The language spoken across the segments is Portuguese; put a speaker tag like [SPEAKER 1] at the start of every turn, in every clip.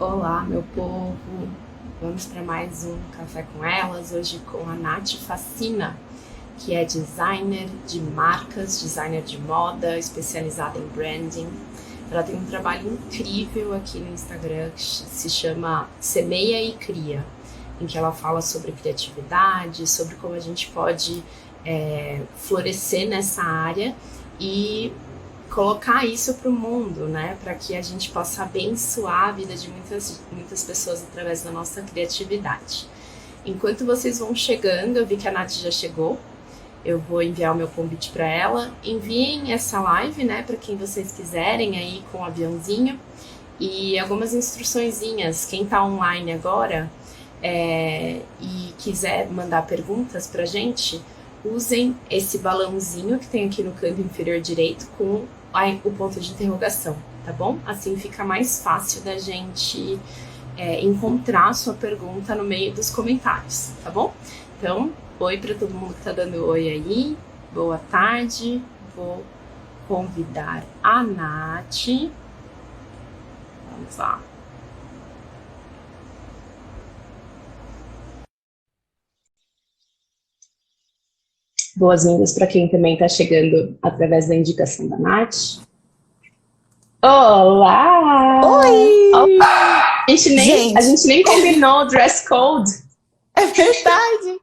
[SPEAKER 1] Olá, meu povo! Vamos para mais um Café com Elas, hoje com a Nath Facina, que é designer de marcas, designer de moda, especializada em branding. Ela tem um trabalho incrível aqui no Instagram que se chama Semeia e Cria, em que ela fala sobre criatividade, sobre como a gente pode florescer nessa área e colocar isso para o mundo, né? Para que a gente possa abençoar a vida de muitas pessoas através da nossa criatividade. Enquanto vocês vão chegando, eu vi que a Nath já chegou. Eu vou enviar o meu convite para ela. Enviem essa live, né? Para quem vocês quiserem aí com o aviãozinho. E algumas instruçõezinhas. Quem está online agora e quiser mandar perguntas para a gente, usem esse balãozinho que tem aqui no canto inferior direito com o ponto de interrogação, tá bom? Assim fica mais fácil da gente encontrar a sua pergunta no meio dos comentários, tá bom? Então, oi para todo mundo que tá dando oi aí, boa tarde, vou convidar a Nath, vamos lá. Boas-vindas para quem também está chegando através da indicação da Nath. Olá!
[SPEAKER 2] Oi!
[SPEAKER 1] A gente nem combinou o dress code.
[SPEAKER 2] É verdade!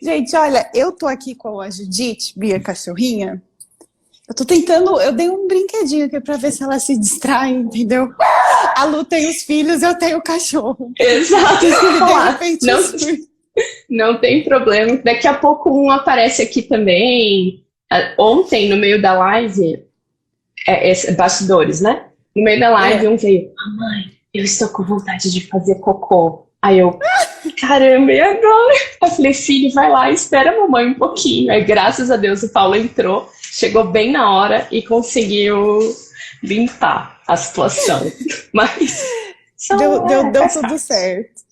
[SPEAKER 2] Gente, olha, eu tô aqui com a Judite, minha cachorrinha. Eu dei um brinquedinho aqui pra ver se ela se distrai, entendeu? A Lu tem os filhos, eu tenho o cachorro.
[SPEAKER 1] Exato!
[SPEAKER 2] De repente,
[SPEAKER 1] não tem problema. Daqui a pouco um aparece aqui também. Ontem, no meio da live, bastidores, né? No meio da live, um veio, mãe, eu estou com vontade de fazer cocô. Aí eu, caramba, e agora? Eu falei, filho, vai lá, espera a mamãe um pouquinho. Aí, graças a Deus, o Paulo entrou, chegou bem na hora e conseguiu limpar a situação. Mas
[SPEAKER 2] deu tudo certo.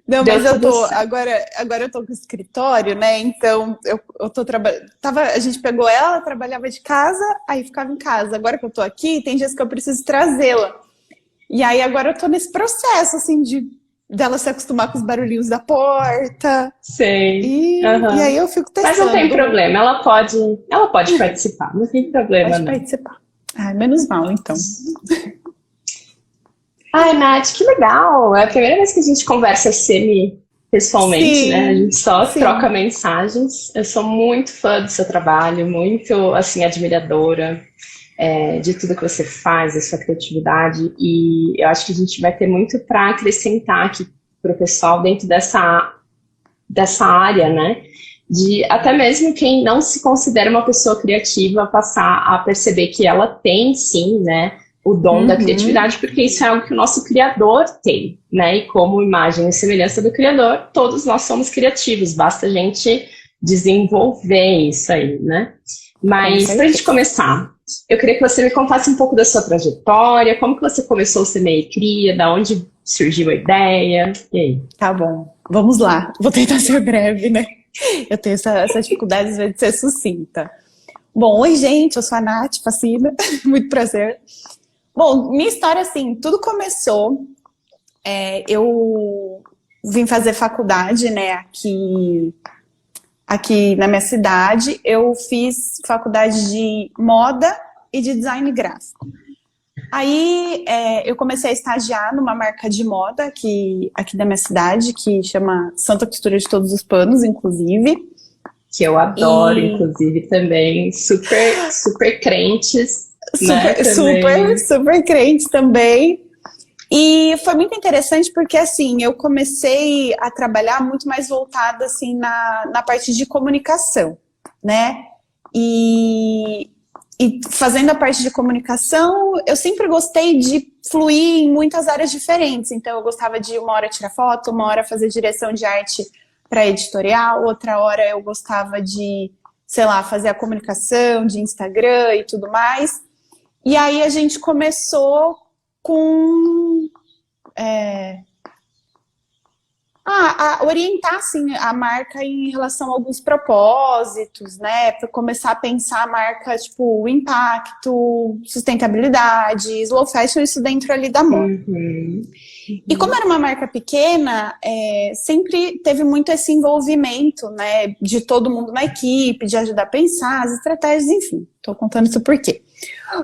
[SPEAKER 2] Não, mas agora eu tô com o escritório, né? Então eu tô trabalhando. A gente pegou ela trabalhava de casa, aí ficava em casa. Agora que eu tô aqui, tem dias que eu preciso trazê-la. E aí agora eu tô nesse processo, assim, dela se acostumar com os barulhinhos da porta.
[SPEAKER 1] Sei.
[SPEAKER 2] E aí eu fico testando.
[SPEAKER 1] Mas não tem problema, ela pode participar, não tem problema,
[SPEAKER 2] pode
[SPEAKER 1] não.
[SPEAKER 2] participar. Ai, menos mal, então.
[SPEAKER 1] Ai, Nath, que legal! É a primeira vez que a gente conversa semi-pessoalmente, né? A gente só troca mensagens. Eu sou muito fã do seu trabalho, muito, assim, admiradora de tudo que você faz, da sua criatividade. E eu acho que a gente vai ter muito para acrescentar aqui para o pessoal dentro dessa área, né? De até mesmo quem não se considera uma pessoa criativa passar a perceber que ela tem, sim, né? O dom da criatividade, porque isso é algo que o nosso Criador tem, né? E como imagem e semelhança do Criador, todos nós somos criativos, basta a gente desenvolver isso aí, né? Mas, para a gente começar, eu queria que você me contasse um pouco da sua trajetória, como que você começou o Semeia e Cria, da onde surgiu a ideia, e aí?
[SPEAKER 2] Tá bom, vamos lá. Vou tentar ser breve, né? Eu tenho essa dificuldade, às vezes, de ser sucinta. Bom, oi, gente, eu sou a Nath Facina, muito prazer. Bom, minha história, assim, tudo começou, eu vim fazer faculdade, né, aqui na minha cidade. Eu fiz faculdade de moda e de design gráfico. Aí eu comecei a estagiar numa marca de moda aqui da minha cidade, que chama Santa Costura de Todos os Panos, inclusive.
[SPEAKER 1] Que eu adoro, inclusive, também, super crentes.
[SPEAKER 2] Super crente também. E foi muito interessante porque, assim, eu comecei a trabalhar muito mais voltada, assim, na parte de comunicação, né? E fazendo a parte de comunicação, eu sempre gostei de fluir em muitas áreas diferentes. Então, eu gostava de uma hora tirar foto, uma hora fazer direção de arte para editorial, outra hora eu gostava de, sei lá, fazer a comunicação de Instagram e tudo mais. E aí a gente começou com a orientar assim, a marca em relação a alguns propósitos, né? Para começar a pensar a marca, tipo, o impacto, sustentabilidade, slow fashion, isso dentro ali da moda. E como era uma marca pequena, sempre teve muito esse envolvimento, né, de todo mundo na equipe, de ajudar a pensar as estratégias, enfim. Tô contando isso por quê?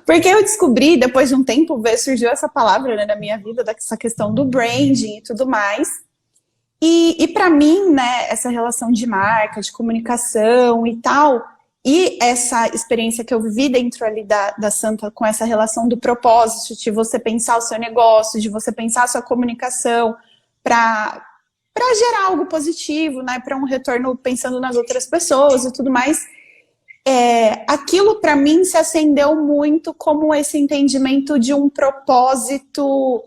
[SPEAKER 2] Porque eu descobri, depois de um tempo, surgiu essa palavra, né, na minha vida, dessa questão do branding e tudo mais. E para mim, né, essa relação de marca, de comunicação e tal, e essa experiência que eu vivi dentro ali da Santa, com essa relação do propósito, de você pensar o seu negócio, de você pensar a sua comunicação para gerar algo positivo, né, para um retorno pensando nas outras pessoas e tudo mais, aquilo para mim se acendeu muito como esse entendimento de um propósito,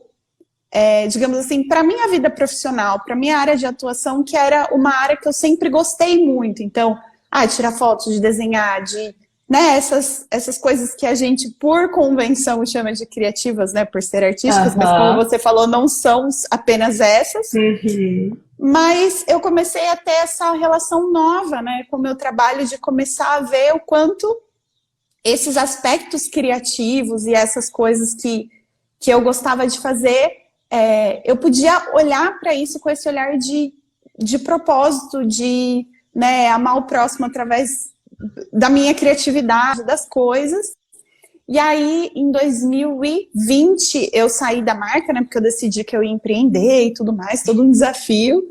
[SPEAKER 2] digamos assim, para minha vida profissional, para minha área de atuação, que era uma área que eu sempre gostei muito. Então, de tirar fotos, de desenhar, né, essas coisas que a gente, por convenção, chama de criativas, né, por ser artísticas, mas como você falou, não são apenas essas.
[SPEAKER 1] Uhum.
[SPEAKER 2] Mas eu comecei a ter essa relação nova, né, com o meu trabalho, de começar a ver o quanto esses aspectos criativos e essas coisas que eu gostava de fazer, eu podia olhar para isso com esse olhar de propósito, de, né, amar o próximo através da minha criatividade, das coisas. E aí, em 2020, eu saí da marca, né, porque eu decidi que eu ia empreender e tudo mais, todo um desafio.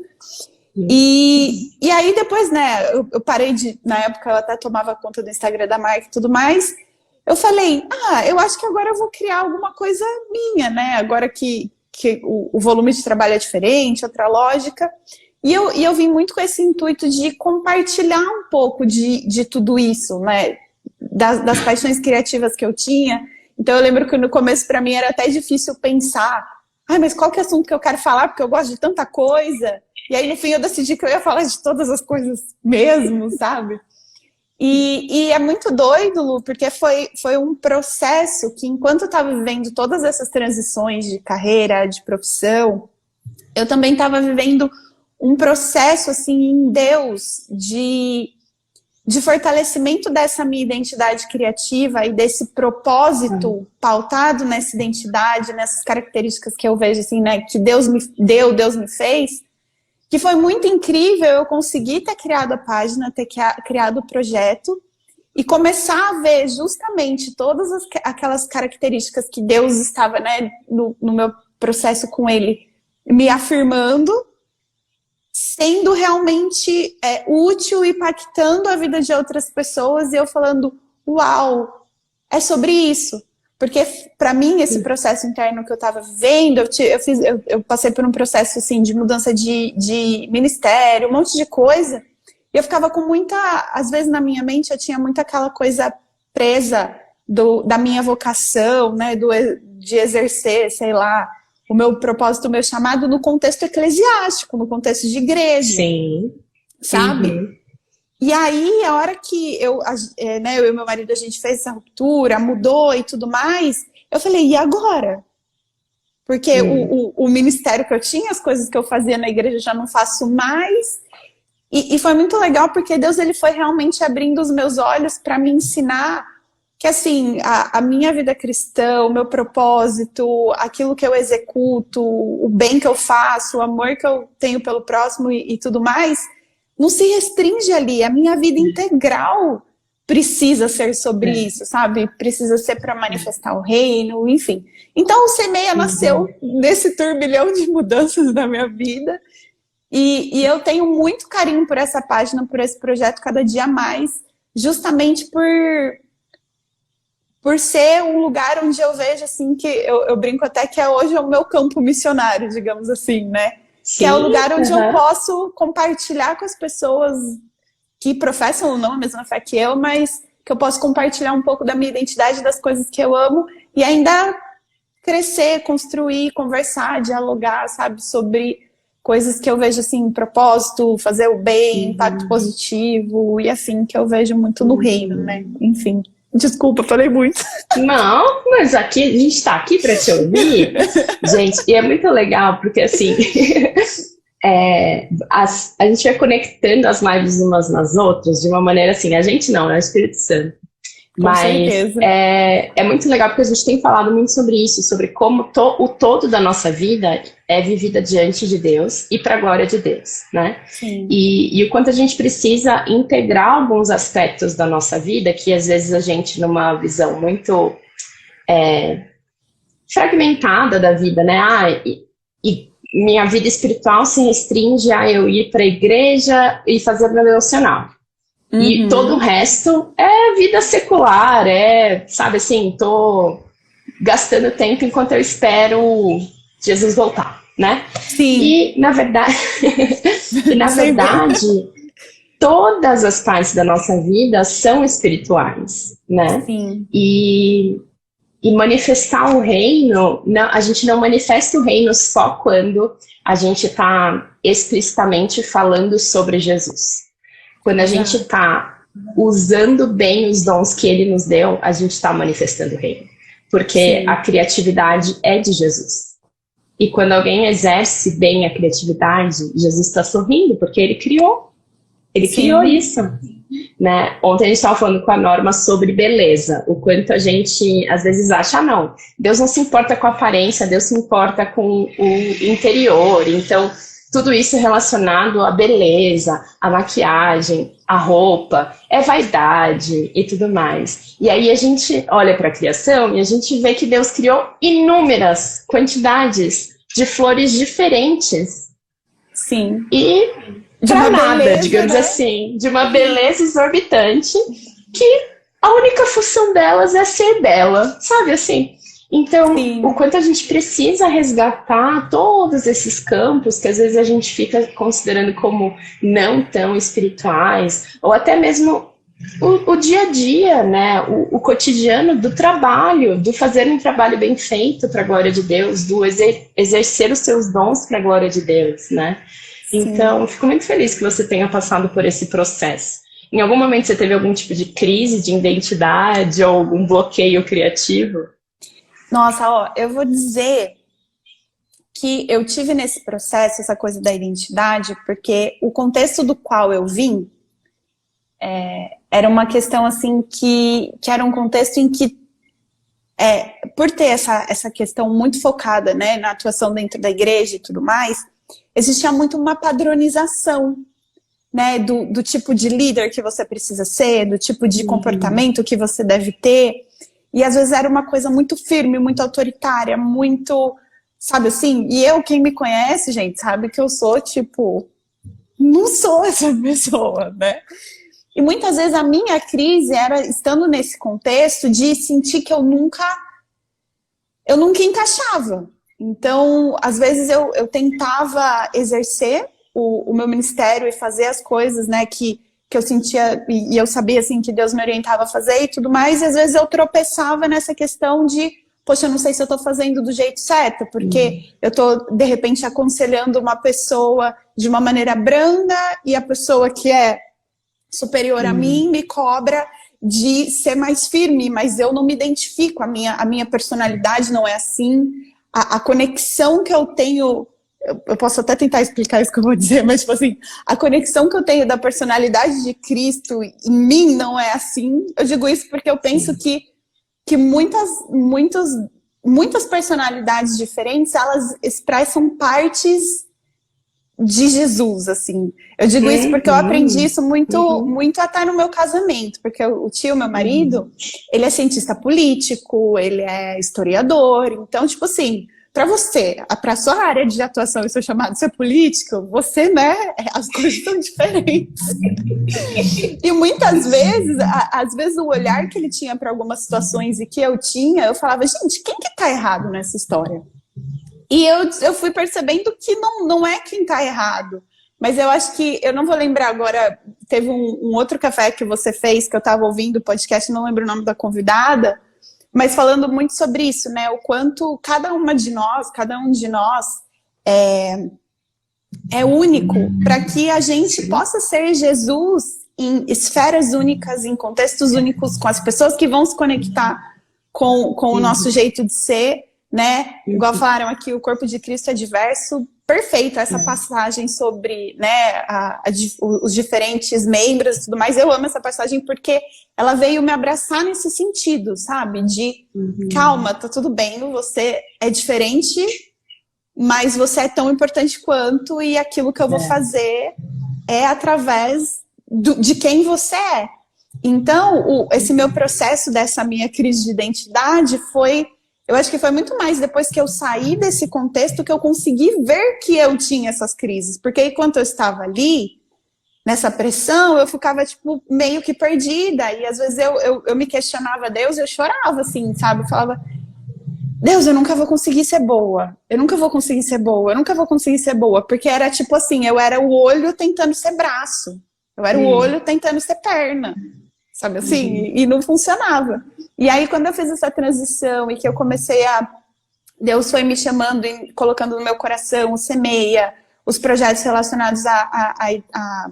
[SPEAKER 2] E aí depois, né, eu parei na época eu até tomava conta do Instagram da marca e tudo mais, eu falei, eu acho que agora eu vou criar alguma coisa minha, né, agora que o volume de trabalho é diferente, outra lógica. E eu vim muito com esse intuito de compartilhar um pouco de tudo isso, né? Das paixões criativas que eu tinha. Então eu lembro que no começo para mim era até difícil pensar, mas qual que é o assunto que eu quero falar? Porque eu gosto de tanta coisa. E aí no fim eu decidi que eu ia falar de todas as coisas mesmo, sabe? E é muito doido, Lu, porque foi um processo que, enquanto eu estava vivendo todas essas transições de carreira, de profissão, eu também estava vivendo um processo, assim, em Deus, de fortalecimento dessa minha identidade criativa e desse propósito pautado nessa identidade, nessas características que eu vejo, assim, né, que Deus me deu, Deus me fez, que foi muito incrível eu conseguir ter criado a página, ter criado o projeto e começar a ver justamente todas aquelas características que Deus estava, né, no meu processo com Ele, me afirmando, sendo realmente útil e impactando a vida de outras pessoas, e eu falando, uau, é sobre isso. Porque para mim esse processo interno que eu estava vivendo, eu passei por um processo assim, de mudança de ministério, um monte de coisa, e eu ficava com muita, às vezes na minha mente eu tinha muita aquela coisa presa da minha vocação, né, de exercer, sei lá, o meu propósito, o meu chamado no contexto eclesiástico, no contexto de igreja.
[SPEAKER 1] Sim.
[SPEAKER 2] Sabe? Uhum. E aí, a hora que eu e meu marido, a gente fez essa ruptura, mudou e tudo mais, eu falei, e agora? Porque o ministério que eu tinha, as coisas que eu fazia na igreja, eu já não faço mais. E foi muito legal, porque Deus, ele foi realmente abrindo os meus olhos para me ensinar que, assim, a minha vida cristã, o meu propósito, aquilo que eu executo, o bem que eu faço, o amor que eu tenho pelo próximo e tudo mais, não se restringe ali. A minha vida integral precisa ser sobre isso, sabe? Precisa ser para manifestar o reino, enfim. Então, o Semeia nasceu nesse turbilhão de mudanças da minha vida. E eu tenho muito carinho por essa página, por esse projeto, cada dia mais, justamente por ser um lugar onde eu vejo, assim, que eu brinco até que hoje é o meu campo missionário, digamos assim, né? Sim, que é o lugar onde eu posso compartilhar com as pessoas que professam ou não a mesma fé que eu, mas que eu posso compartilhar um pouco da minha identidade, das coisas que eu amo, e ainda crescer, construir, conversar, dialogar, sabe, sobre coisas que eu vejo, assim, propósito, fazer o bem, impacto positivo, e assim, que eu vejo muito no reino, né? Enfim. Desculpa, falei muito.
[SPEAKER 1] Não, mas aqui a gente está aqui para te ouvir, gente, e é muito legal, porque assim, a gente vai conectando as lives umas nas outras de uma maneira assim, a gente não, é o Espírito Santo.
[SPEAKER 2] Com
[SPEAKER 1] Mas
[SPEAKER 2] certeza.
[SPEAKER 1] é muito legal porque a gente tem falado muito sobre isso, sobre como o todo da nossa vida é vivida diante de Deus e para a glória de Deus, né?
[SPEAKER 2] Sim.
[SPEAKER 1] E o quanto a gente precisa integrar alguns aspectos da nossa vida, que às vezes a gente, numa visão muito fragmentada da vida, né? E minha vida espiritual se restringe a eu ir para a igreja e fazer meu devocional. E todo o resto é vida secular, sabe assim, tô gastando tempo enquanto eu espero Jesus voltar, né?
[SPEAKER 2] Sim.
[SPEAKER 1] E, na verdade, todas as partes da nossa vida são espirituais, né?
[SPEAKER 2] Sim.
[SPEAKER 1] E manifestar o reino, a gente não manifesta o reino só quando a gente está explicitamente falando sobre Jesus. Quando a gente está usando bem os dons que ele nos deu, a gente está manifestando o reino. Porque a criatividade é de Jesus. E quando alguém exerce bem a criatividade, Jesus está sorrindo, porque ele criou. Ele criou isso. Né? Ontem a gente estava falando com a Norma sobre beleza. O quanto a gente, às vezes, acha, não, Deus não se importa com a aparência, Deus se importa com o interior. Então, tudo isso relacionado à beleza, à maquiagem, à roupa, é vaidade e tudo mais. E aí a gente olha para a criação e a gente vê que Deus criou inúmeras quantidades de flores diferentes.
[SPEAKER 2] Sim.
[SPEAKER 1] E para nada, digamos assim, de uma beleza exorbitante, que a única função delas é ser bela, sabe assim? Então, o quanto a gente precisa resgatar todos esses campos que às vezes a gente fica considerando como não tão espirituais, ou até mesmo o dia a dia, né? O cotidiano do trabalho, do fazer um trabalho bem feito para a glória de Deus, do exercer os seus dons para a glória de Deus, né? Então, fico muito feliz que você tenha passado por esse processo. Em algum momento você teve algum tipo de crise de identidade ou algum bloqueio criativo?
[SPEAKER 2] Nossa, ó, eu vou dizer que eu tive nesse processo essa coisa da identidade, porque o contexto do qual eu vim era uma questão assim que era um contexto em que, por ter essa questão muito focada, né, na atuação dentro da igreja e tudo mais, existia muito uma padronização, né, do tipo de líder que você precisa ser, do tipo de comportamento que você deve ter. E às vezes era uma coisa muito firme, muito autoritária, muito, sabe assim? E quem me conhece, gente, sabe que eu sou, tipo, não sou essa pessoa, né? E muitas vezes a minha crise era, estando nesse contexto, de sentir que eu nunca encaixava. Então, às vezes eu tentava exercer o meu ministério e fazer as coisas, né, que eu sentia, e eu sabia, assim, que Deus me orientava a fazer e tudo mais, e às vezes eu tropeçava nessa questão de, poxa, eu não sei se eu tô fazendo do jeito certo, porque eu tô, de repente, aconselhando uma pessoa de uma maneira branda, e a pessoa que é superior a mim me cobra de ser mais firme, mas eu não me identifico, a minha personalidade não é assim, a conexão que eu tenho... Eu posso até tentar explicar isso que eu vou dizer, mas tipo assim, a conexão que eu tenho da personalidade de Cristo em mim não é assim. Eu digo isso porque eu penso que muitas personalidades diferentes, elas expressam partes de Jesus, assim. Eu digo isso porque eu aprendi isso muito até no meu casamento, porque o tio, meu marido, ele é cientista político, ele é historiador, então, tipo assim, para sua área de atuação e seu chamado ser político, você, né, as coisas são diferentes. E muitas vezes, às vezes o olhar que ele tinha para algumas situações e que eu tinha, eu falava, gente, quem que tá errado nessa história? E eu fui percebendo que não é quem tá errado. Mas eu acho que, eu não vou lembrar agora, teve um outro café que você fez, que eu tava ouvindo o podcast, não lembro o nome da convidada, mas falando muito sobre isso, né? O quanto cada um de nós é único, para que a gente possa ser Jesus em esferas únicas, em contextos únicos, com as pessoas que vão se conectar com o nosso jeito de ser, né? Igual falaram aqui, o corpo de Cristo é diverso, perfeito essa passagem sobre, né, os diferentes membros e tudo mais. Eu amo essa passagem porque ela veio me abraçar nesse sentido, sabe? De calma, tá tudo bem, você é diferente, mas você é tão importante quanto, e aquilo que eu vou fazer é através de quem você é. Então, esse meu processo dessa minha crise de identidade foi... Eu acho que foi muito mais depois que eu saí desse contexto que eu consegui ver que eu tinha essas crises. Porque enquanto eu estava ali, nessa pressão, eu ficava, tipo, meio que perdida. E às vezes eu me questionava Deus, eu chorava, assim, sabe? Eu falava, Deus, eu nunca vou conseguir ser boa. Eu nunca vou conseguir ser boa. Eu nunca vou conseguir ser boa. Porque era tipo assim, eu era o olho tentando ser braço. Eu era o olho tentando ser perna. Sabe assim? E não funcionava. E aí, quando eu fiz essa transição e que eu comecei Deus foi me chamando e colocando no meu coração o Semeia, os projetos relacionados à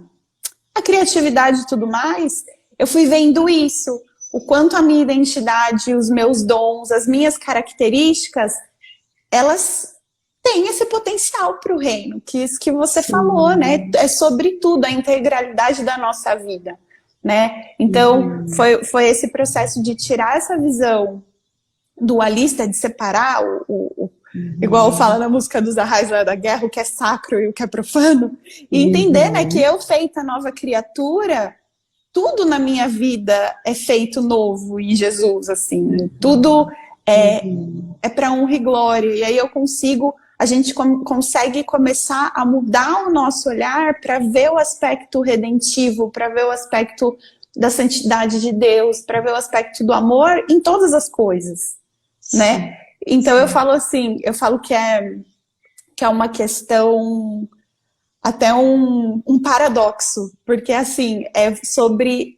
[SPEAKER 2] criatividade e tudo mais, eu fui vendo isso. O quanto a minha identidade, os meus dons, as minhas características, elas têm esse potencial para o reino. Que isso que você falou, né? É sobre tudo, a integralidade da nossa vida. Né? Então, foi esse processo de tirar essa visão dualista, de separar igual fala na música dos Arrais lá da Guerra, o que é sacro e o que é profano, e entender, né, que eu, feita nova criatura, tudo na minha vida é feito novo em Jesus, assim, tudo é para honra e glória, e aí a gente consegue começar a mudar o nosso olhar para ver o aspecto redentivo, para ver o aspecto da santidade de Deus, para ver o aspecto do amor em todas as coisas, né? Então eu falo assim, que é uma questão, até um paradoxo, porque assim, é sobre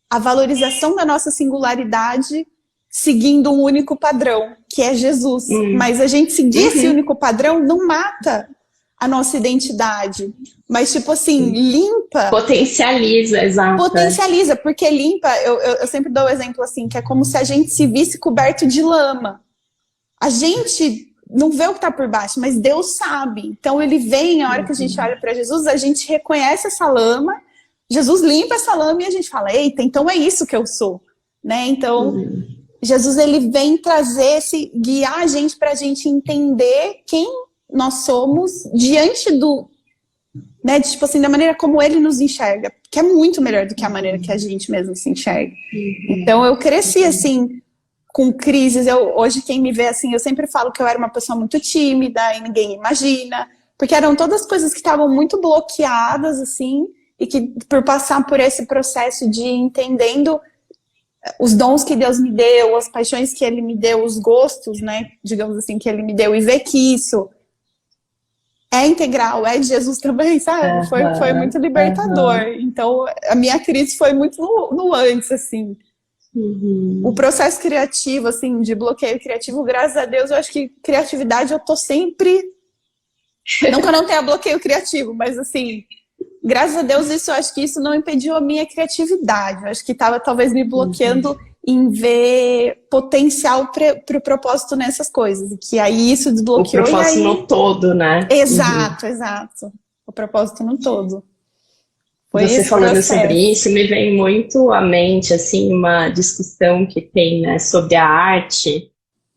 [SPEAKER 2] a valorização da nossa singularidade seguindo um único padrão, que é Jesus. Mas a gente seguir esse único padrão não mata a nossa identidade. Mas, tipo assim, limpa...
[SPEAKER 3] Potencializa, exato.
[SPEAKER 2] Potencializa, porque limpa... Eu sempre dou o exemplo assim, que é como se a gente se visse coberto de lama. A gente não vê o que está por baixo, mas Deus sabe. Então, ele vem, a hora que a gente olha para Jesus, a gente reconhece essa lama, Jesus limpa essa lama e a gente fala, eita, então é isso que eu sou. Né? Então... Jesus, ele vem guiar a gente para a gente entender quem nós somos diante né, tipo assim, da maneira como ele nos enxerga, que é muito melhor do que a maneira que a gente mesmo se enxerga. Então, eu cresci, assim, com crises. Hoje, quem me vê, assim, eu sempre falo que eu era uma pessoa muito tímida e ninguém imagina, porque eram todas coisas que estavam muito bloqueadas, assim, e que por passar por esse processo de entendendo os dons que Deus me deu, as paixões que Ele me deu, os gostos, né, digamos assim, que Ele me deu, e ver que isso é integral, é de Jesus também, sabe? Foi muito libertador. Então, a minha crise foi muito no antes, assim. O processo criativo, assim, de bloqueio criativo, graças a Deus, eu acho que criatividade eu tô sempre... Não que eu não tenha bloqueio criativo, mas assim... Graças a Deus, eu acho que isso não impediu a minha criatividade. Eu acho que estava talvez me bloqueando em ver potencial para o propósito nessas coisas. E que aí isso desbloqueou.
[SPEAKER 3] O propósito no todo, né?
[SPEAKER 2] Exato, exato. O propósito no todo.
[SPEAKER 3] Foi você falando sobre isso, me vem muito à mente, assim, uma discussão que tem, né, sobre a arte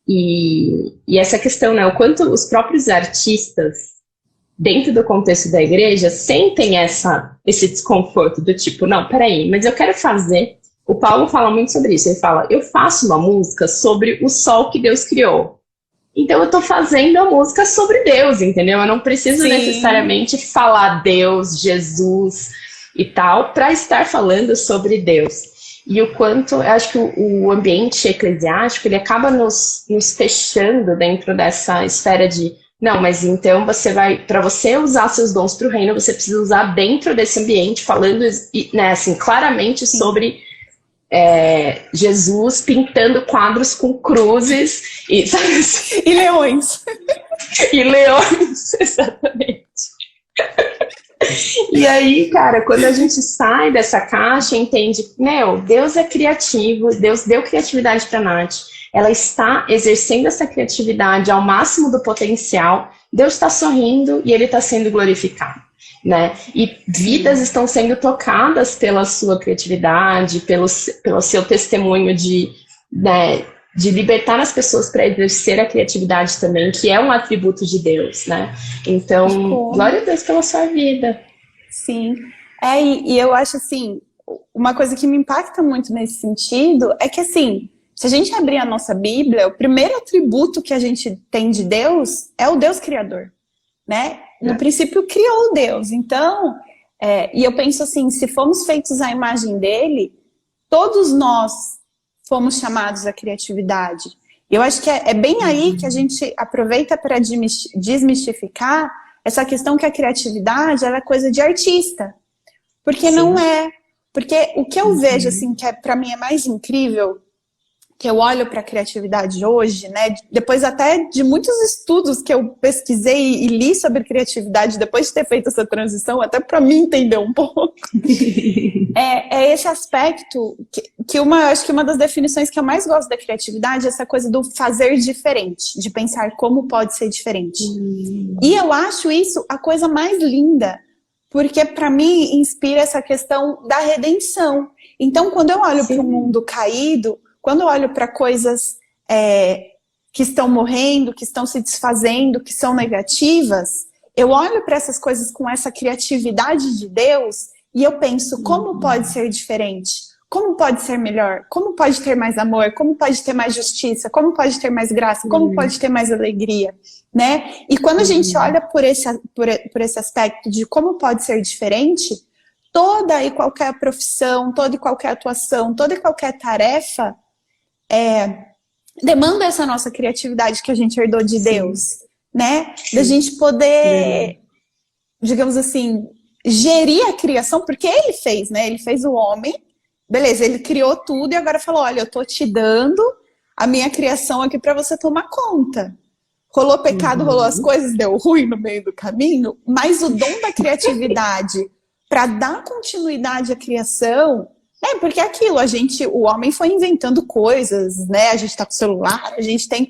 [SPEAKER 3] e essa questão, né, o quanto os próprios artistas dentro do contexto da igreja, sentem esse desconforto do tipo, não, peraí, mas eu quero fazer... O Paulo fala muito sobre isso, ele fala, eu faço uma música sobre o sol que Deus criou. Então eu tô fazendo a música sobre Deus, entendeu? Eu não preciso necessariamente falar Deus, Jesus e tal, para estar falando sobre Deus. E o quanto, eu acho que o ambiente eclesiástico, ele acaba nos fechando dentro dessa esfera de não, mas então para você usar seus dons para o reino, você precisa usar dentro desse ambiente, falando, né, assim, claramente sobre Jesus pintando quadros com cruzes e, sabe assim?
[SPEAKER 2] E leões.
[SPEAKER 3] E leões, exatamente. E aí, cara, quando a gente sai dessa caixa, entende, Deus é criativo, Deus deu criatividade para a Nath. Ela está exercendo essa criatividade ao máximo do potencial, Deus está sorrindo e ele está sendo glorificado, né? E vidas estão sendo tocadas pela sua criatividade, pelo seu testemunho né, de libertar as pessoas para exercer a criatividade também, que é um atributo de Deus, né? Então, glória a Deus pela sua vida.
[SPEAKER 2] Sim. E eu acho assim, uma coisa que me impacta muito nesse sentido é que, assim, se a gente abrir a nossa Bíblia, o primeiro atributo que a gente tem de Deus é o Deus Criador, né? No princípio criou Deus. Então, e eu penso assim, se fomos feitos à imagem dele, todos nós fomos chamados à criatividade. Eu acho que é bem aí que a gente aproveita para desmistificar essa questão que a criatividade ela é coisa de artista. Porque não é. Porque o que eu vejo, assim, que para mim é mais incrível, que eu olho para a criatividade hoje, né? Depois até de muitos estudos que eu pesquisei e li sobre criatividade, depois de ter feito essa transição, até para mim entender um pouco, é esse aspecto que acho que uma das definições que eu mais gosto da criatividade é essa coisa do fazer diferente, de pensar como pode ser diferente. E eu acho isso a coisa mais linda, porque para mim inspira essa questão da redenção. Então, quando eu olho para o mundo caído, quando eu olho para coisas que estão morrendo, que estão se desfazendo, que são negativas, eu olho para essas coisas com essa criatividade de Deus e eu penso, como pode ser diferente? Como pode ser melhor? Como pode ter mais amor? Como pode ter mais justiça? Como pode ter mais graça? Como pode ter mais alegria? Né? E quando a gente olha por esse aspecto de como pode ser diferente, toda e qualquer profissão, toda e qualquer atuação, toda e qualquer tarefa demanda essa nossa criatividade que a gente herdou de Deus, né? Da gente poder, digamos assim, gerir a criação, porque ele fez, né? Ele fez o homem, beleza, ele criou tudo e agora falou, olha, eu tô te dando a minha criação aqui para você tomar conta. Rolou pecado, rolou as coisas, deu ruim no meio do caminho, mas o dom da criatividade para dar continuidade à criação, porque é aquilo, o homem foi inventando coisas, né? A gente tá com o celular, a gente tem...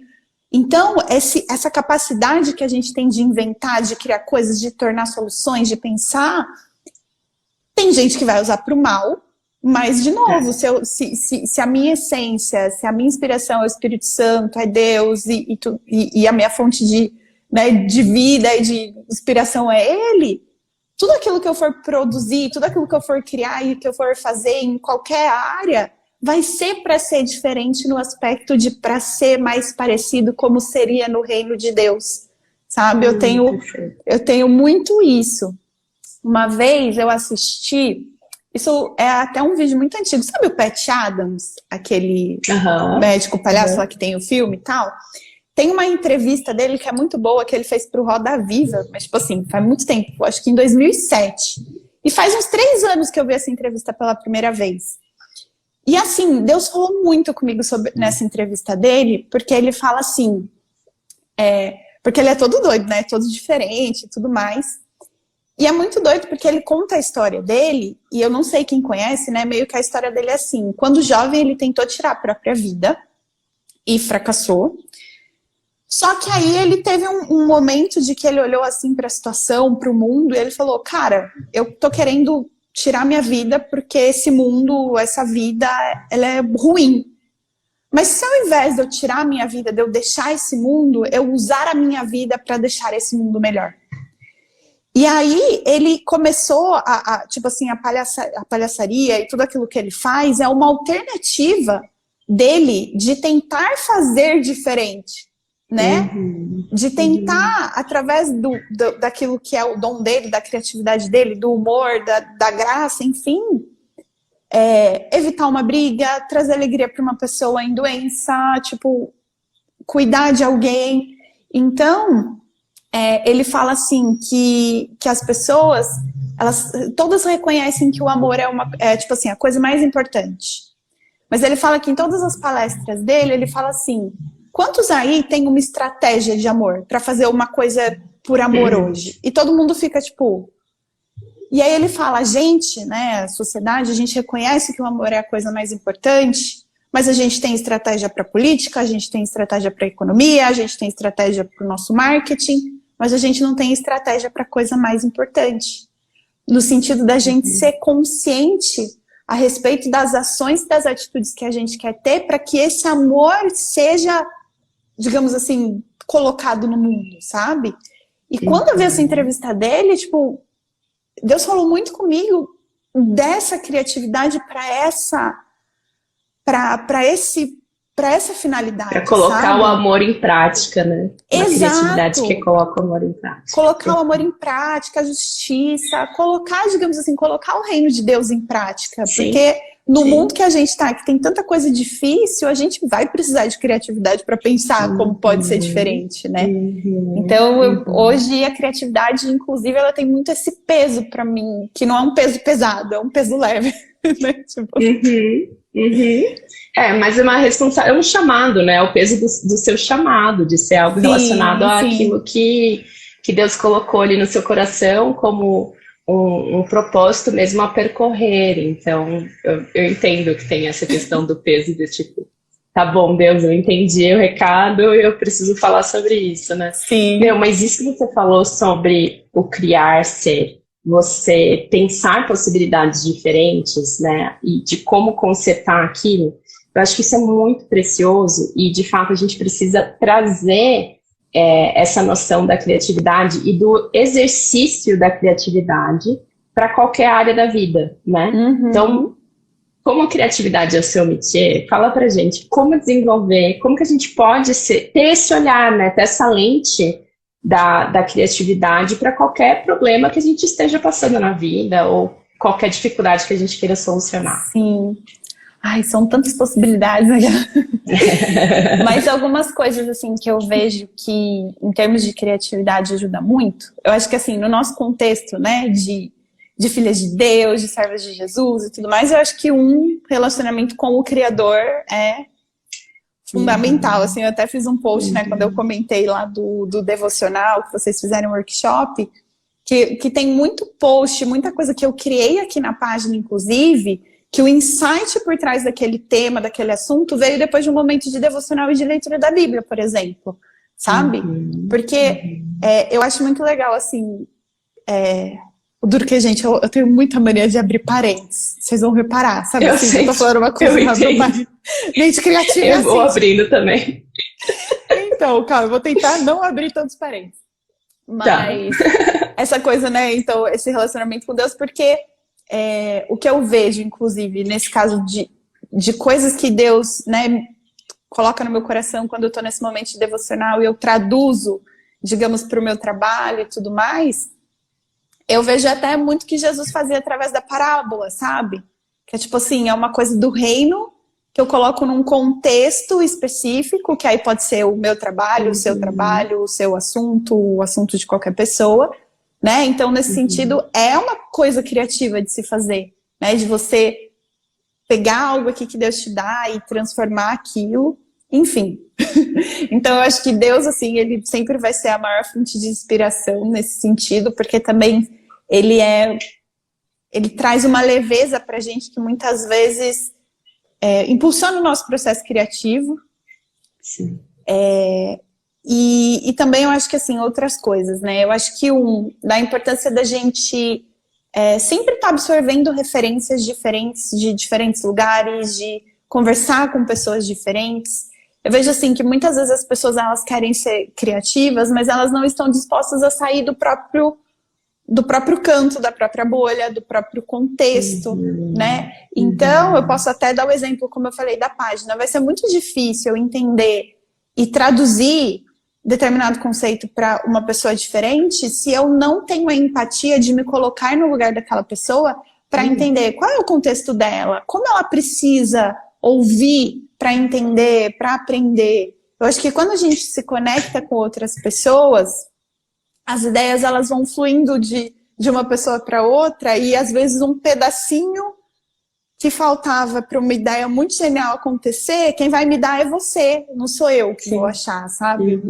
[SPEAKER 2] Então, essa capacidade que a gente tem de inventar, de criar coisas, de tornar soluções, de pensar, tem gente que vai usar para o mal, mas, de novo, se a minha essência, se a minha inspiração é o Espírito Santo, é Deus, e a minha fonte de vida e de inspiração é Ele, tudo aquilo que eu for produzir, tudo aquilo que eu for criar e que eu for fazer em qualquer área, vai ser para ser diferente no aspecto de para ser mais parecido como seria no reino de Deus, sabe? Eu tenho muito isso. Uma vez eu assisti, isso é até um vídeo muito antigo, sabe o Pat Adams, aquele médico palhaço lá que tem o filme e tal? Tem uma entrevista dele que é muito boa, que ele fez pro Roda Viva, mas tipo assim, faz muito tempo, acho que em 2007. E faz uns 3 anos que eu vi essa entrevista pela primeira vez. E assim, Deus falou muito comigo nessa entrevista dele, porque ele fala assim, porque ele é todo doido, né? Todo diferente e tudo mais. E é muito doido porque ele conta a história dele, e eu não sei quem conhece, né? Meio que a história dele é assim, quando jovem ele tentou tirar a própria vida e fracassou. Só que aí ele teve um momento de que ele olhou assim para a situação, para o mundo, e ele falou, cara, eu tô querendo tirar minha vida porque esse mundo, essa vida, ela é ruim. Mas se ao invés de eu tirar a minha vida, de eu deixar esse mundo, eu usar a minha vida para deixar esse mundo melhor. E aí ele começou tipo assim, a palhaçaria e tudo aquilo que ele faz é uma alternativa dele de tentar fazer diferente. Né? De tentar, através daquilo que é o dom dele, da criatividade dele, do humor, da graça, enfim, evitar uma briga, trazer alegria para uma pessoa em doença, tipo, cuidar de alguém. Então, ele fala assim, que as pessoas, elas todas reconhecem que o amor é tipo assim, a coisa mais importante. Mas ele fala que em todas as palestras dele, ele fala assim, quantos aí tem uma estratégia de amor para fazer uma coisa por amor hoje? E todo mundo fica tipo... E aí ele fala, a gente, né, a sociedade, a gente reconhece que o amor é a coisa mais importante, mas a gente tem estratégia para política, a gente tem estratégia para economia, a gente tem estratégia para o nosso marketing, mas a gente não tem estratégia para coisa mais importante. No sentido da gente ser consciente a respeito das ações e das atitudes que a gente quer ter para que esse amor seja, digamos assim, colocado no mundo, sabe? E quando eu vi essa entrevista dele, tipo, Deus falou muito comigo dessa criatividade para essa finalidade.
[SPEAKER 3] Para colocar, sabe, o amor em prática, né? Uma
[SPEAKER 2] Exato.
[SPEAKER 3] Criatividade que coloca o amor em prática.
[SPEAKER 2] Colocar o amor em prática, a justiça, colocar, digamos assim, colocar o reino de Deus em prática. Sim. Porque no mundo que a gente está, que tem tanta coisa difícil, a gente vai precisar de criatividade para pensar como pode ser diferente, né? Então, hoje a criatividade, inclusive, ela tem muito esse peso para mim, que não é um peso pesado, é um peso leve, né? Tipo...
[SPEAKER 3] mas é uma responsabilidade, é um chamado, né? É o peso do seu chamado, de ser algo relacionado àquilo que Deus colocou ali no seu coração como um propósito mesmo a percorrer. Então, eu entendo que tem essa questão do peso de tipo, tá bom, Deus, eu entendi o recado e eu preciso falar sobre isso, né?
[SPEAKER 2] Sim.
[SPEAKER 3] Mas isso que você falou sobre o criar ser, você pensar possibilidades diferentes, né, e de como consertar aquilo, eu acho que isso é muito precioso e, de fato, a gente precisa trazer essa noção da criatividade e do exercício da criatividade para qualquer área da vida, né? Então, como a criatividade é o seu métier, fala pra gente como desenvolver, como que a gente pode ter esse olhar, né, ter essa lente da criatividade para qualquer problema que a gente esteja passando na vida ou qualquer dificuldade que a gente queira solucionar.
[SPEAKER 2] Sim. Ai, são tantas possibilidades. Mas algumas coisas, assim, que eu vejo que, em termos de criatividade, ajuda muito. Eu acho que, assim, no nosso contexto, né, de filhas de Deus, de servas de Jesus e tudo mais, eu acho que um relacionamento com o Criador é fundamental. Assim, eu até fiz um post, né, quando eu comentei lá do devocional, que vocês fizeram um workshop, que tem muito post, muita coisa que eu criei aqui na página, inclusive, que o insight por trás daquele tema, daquele assunto, veio depois de um momento de devocional e de leitura da Bíblia, por exemplo, sabe? Porque eu acho muito legal, assim, o duro que, gente, eu tenho muita mania de abrir parênteses, vocês vão reparar, sabe?
[SPEAKER 3] Eu
[SPEAKER 2] assim,
[SPEAKER 3] sei,
[SPEAKER 2] eu tô falando uma coisa, mente criativa.
[SPEAKER 3] Eu vou abrindo também.
[SPEAKER 2] Então, calma, eu vou tentar não abrir tantos parênteses. Mas essa coisa, né, então, esse relacionamento com Deus, porque o que eu vejo, inclusive, nesse caso de coisas que Deus, né, coloca no meu coração quando eu tô nesse momento de devocional e eu traduzo, digamos, para o meu trabalho e tudo mais, eu vejo até muito que Jesus fazia através da parábola, sabe? Que é tipo assim, é uma coisa do reino que eu coloco num contexto específico, que aí pode ser o meu trabalho, o seu trabalho, o seu assunto, o assunto de qualquer pessoa, né? Então, nesse sentido, é uma coisa criativa de se fazer, né? De você pegar algo aqui que Deus te dá e transformar aquilo, enfim. Então, eu acho que Deus, assim, ele sempre vai ser a maior fonte de inspiração nesse sentido, porque também ele traz uma leveza pra gente que muitas vezes impulsiona o nosso processo criativo.
[SPEAKER 3] Sim.
[SPEAKER 2] E também eu acho que, assim, outras coisas, né? Eu acho que da importância da gente sempre estar absorvendo referências diferentes, de diferentes lugares, de conversar com pessoas diferentes. Eu vejo, assim, que muitas vezes as pessoas, elas querem ser criativas, mas elas não estão dispostas a sair do próprio canto, da própria bolha, do próprio contexto, né? Então, eu posso até dar o exemplo, como eu falei, da página. Vai ser muito difícil eu entender e traduzir determinado conceito para uma pessoa diferente se eu não tenho a empatia de me colocar no lugar daquela pessoa para entender qual é o contexto dela, como ela precisa ouvir para entender, para aprender. Eu acho que quando a gente se conecta com outras pessoas, as ideias elas vão fluindo de uma pessoa para outra e às vezes um pedacinho que faltava para uma ideia muito genial acontecer, quem vai me dar é você, não sou eu que vou achar, sabe?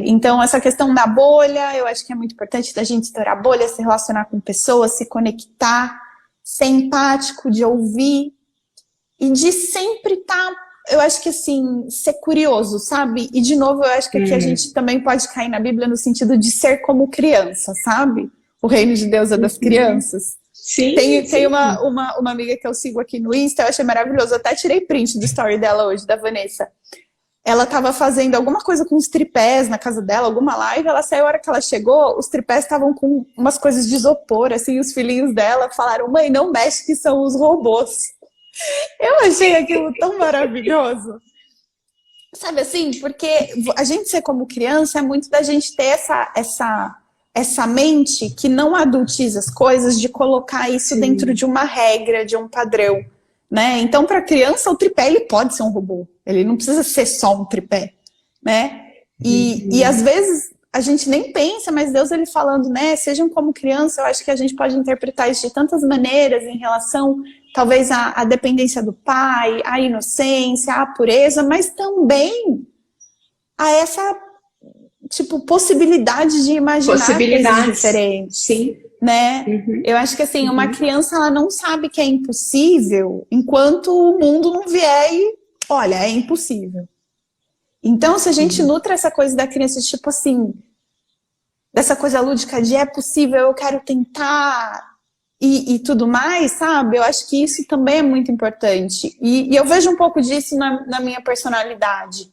[SPEAKER 2] Então, essa questão da bolha, eu acho que é muito importante da gente estourar a bolha, se relacionar com pessoas, se conectar, ser empático, de ouvir e de sempre estar eu acho que assim, ser curioso, sabe? E de novo, eu acho que aqui a gente também pode cair na Bíblia no sentido de ser como criança, sabe? O reino de Deus é das crianças.
[SPEAKER 3] Sim,
[SPEAKER 2] tem uma amiga que eu sigo aqui no Insta, eu achei maravilhoso, eu até tirei print do story dela hoje, da Vanessa. Ela estava fazendo alguma coisa com os tripés na casa dela, alguma live, ela saiu, a hora que ela chegou, os tripés estavam com umas coisas de isopor, assim, os filhinhos dela falaram, mãe, não mexe que são os robôs. Eu achei aquilo tão maravilhoso. Sabe assim, porque a gente ser como criança é muito da gente ter essa mente que não adultiza as coisas, de colocar isso dentro de uma regra, de um padrão. Né? Então, para a criança, o tripé ele pode ser um robô. Ele não precisa ser só um tripé, né? E às vezes a gente nem pensa, mas Deus ele falando, né? Sejam como criança, eu acho que a gente pode interpretar isso de tantas maneiras em relação, talvez, à dependência do pai, à inocência, à pureza, mas também a essa, tipo, possibilidade de imaginar coisas diferentes.
[SPEAKER 3] Sim.
[SPEAKER 2] Né? Eu acho que assim, uma criança ela não sabe que é impossível enquanto o mundo não vier e, olha, é impossível. Então, se a gente nutre essa coisa da criança, tipo assim, dessa coisa lúdica de é possível, eu quero tentar e tudo mais, sabe? Eu acho que isso também é muito importante. E eu vejo um pouco disso na minha personalidade.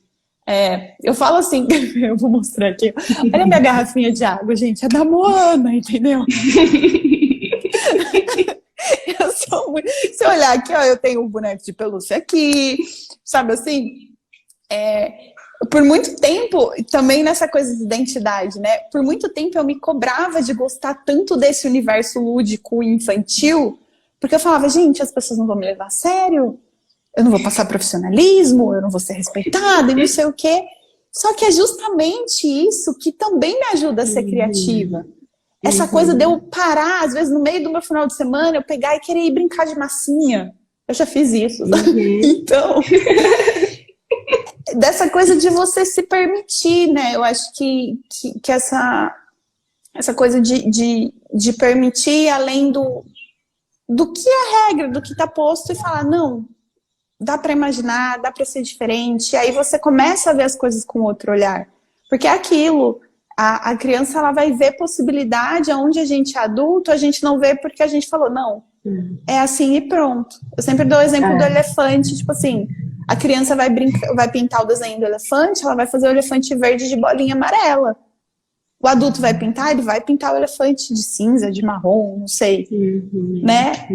[SPEAKER 2] Eu falo assim, eu vou mostrar aqui. Olha a minha garrafinha de água, gente, é da Moana, entendeu? Eu sou muito... Se eu olhar aqui, ó, eu tenho um boneco de pelúcia aqui, sabe assim? Por muito tempo, também nessa coisa de identidade, né? Por muito tempo eu me cobrava de gostar tanto desse universo lúdico e infantil, porque eu falava, gente, as pessoas não vão me levar a sério. Eu não vou passar profissionalismo, eu não vou ser respeitada e não sei o quê. Só que é justamente isso que também me ajuda a ser criativa. Essa coisa de eu parar, às vezes, no meio do meu final de semana, eu pegar e querer ir brincar de massinha. Eu já fiz isso. Então, dessa coisa de você se permitir, né? Eu acho que essa coisa de permitir além do que é regra, do que está posto e falar, não, dá para imaginar, dá para ser diferente. E aí você começa a ver as coisas com outro olhar. Porque é aquilo, a criança ela vai ver possibilidade onde a gente é adulto, a gente não vê porque a gente falou, não, é assim e pronto. Eu sempre dou o exemplo do elefante, tipo assim, a criança vai pintar o desenho do elefante, ela vai fazer o elefante verde de bolinha amarela. O adulto vai pintar, ele vai pintar o elefante de cinza, de marrom, não sei, né?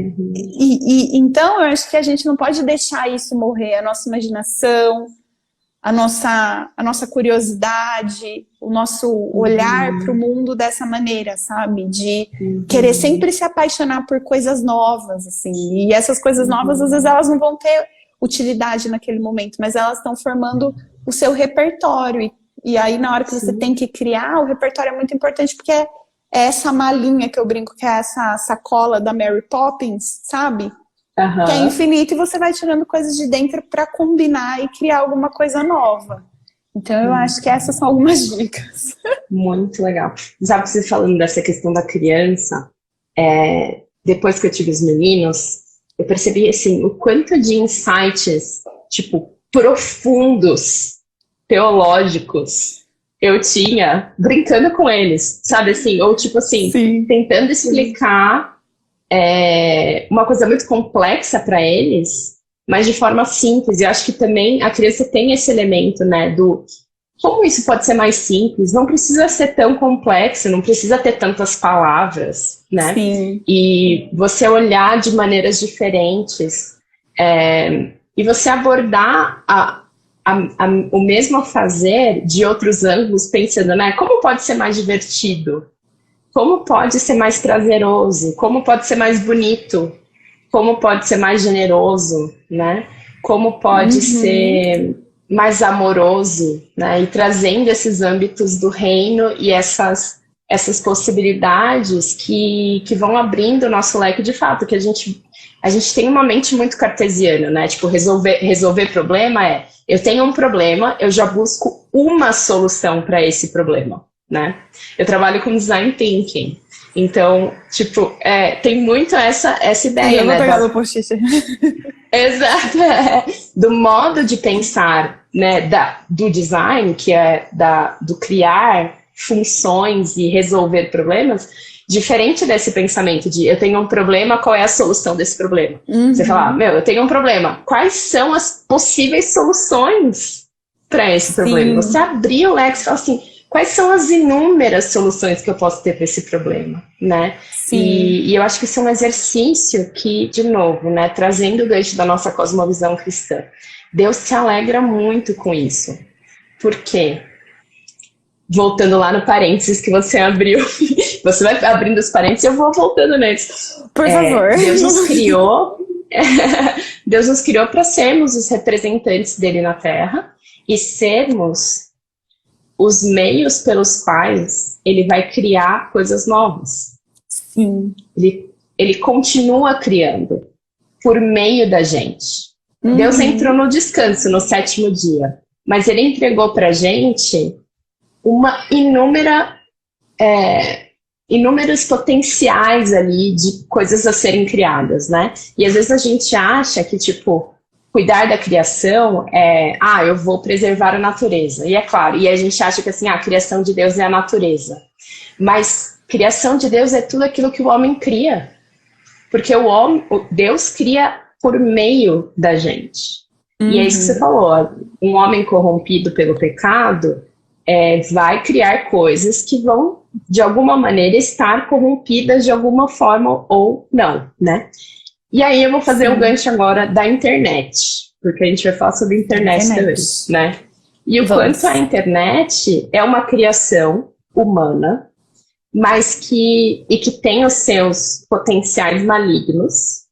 [SPEAKER 2] Então, eu acho que a gente não pode deixar isso morrer, a nossa imaginação, a nossa curiosidade, o nosso olhar para o mundo dessa maneira, sabe? De querer sempre se apaixonar por coisas novas, assim. E essas coisas novas, às vezes, elas não vão ter utilidade naquele momento, mas elas estão formando o seu repertório. E aí, na hora que você tem que criar, o repertório é muito importante, porque é essa malinha que eu brinco, que é essa sacola da Mary Poppins, sabe? Que é infinita e você vai tirando coisas de dentro para combinar e criar alguma coisa nova. Então, eu acho que essas são algumas dicas.
[SPEAKER 3] Muito legal. Sabe, você falando dessa questão da criança, depois que eu tive os meninos, eu percebi, assim, o quanto de insights, tipo, profundos, teológicos, eu tinha brincando com eles, sabe, assim, ou tipo assim, tentando explicar uma coisa muito complexa para eles, mas de forma simples. E eu acho que também a criança tem esse elemento, né, do como isso pode ser mais simples, não precisa ser tão complexo, não precisa ter tantas palavras, né?
[SPEAKER 2] Sim.
[SPEAKER 3] E você olhar de maneiras diferentes, e você abordar o mesmo fazer de outros ângulos, pensando, né, como pode ser mais divertido? Como pode ser mais prazeroso? Como pode ser mais bonito? Como pode ser mais generoso, né? Como pode ser mais amoroso, né? E trazendo esses âmbitos do reino e essas possibilidades que vão abrindo o nosso leque de fato, que a gente tem uma mente muito cartesiana, né? Tipo, resolver problema eu tenho um problema, eu já busco uma solução para esse problema, né? Eu trabalho com design thinking Então, tipo, tem muito essa ideia,
[SPEAKER 2] eu
[SPEAKER 3] né?
[SPEAKER 2] vou pegar meu post-it.
[SPEAKER 3] Exato, do modo de pensar, né, do design, que é do criar funções e resolver problemas, diferente desse pensamento de eu tenho um problema, qual é a solução desse problema? Você fala, eu tenho um problema, quais são as possíveis soluções para esse problema? Você abrir o leque e falar assim, quais são as inúmeras soluções que eu posso ter para esse problema, né? E eu acho que isso é um exercício que, de novo, né, trazendo o gancho da nossa cosmovisão cristã, Deus se alegra muito com isso. Por quê? Voltando lá no parênteses que você abriu, você vai abrindo os parênteses e eu vou voltando neles.
[SPEAKER 2] Por favor.
[SPEAKER 3] Deus nos criou para sermos os representantes dele na Terra e sermos os meios pelos quais ele vai criar coisas novas.
[SPEAKER 2] Sim.
[SPEAKER 3] Ele continua criando por meio da gente. Deus entrou no descanso no 7º dia, mas ele entregou pra gente uma inúmeros potenciais ali de coisas a serem criadas, né? E às vezes a gente acha que, tipo, cuidar da criação eu vou preservar a natureza. E é claro, e a gente acha que assim, a criação de Deus é a natureza. Mas criação de Deus é tudo aquilo que o homem cria. Porque Deus cria por meio da gente. E é isso que você falou, um homem corrompido pelo pecado vai criar coisas que vão, de alguma maneira, estar corrompidas de alguma forma ou não, né? E aí eu vou fazer um gancho agora da internet, porque a gente vai falar sobre internet hoje, né? E o quanto a internet é uma criação humana, mas que tem os seus potenciais malignos,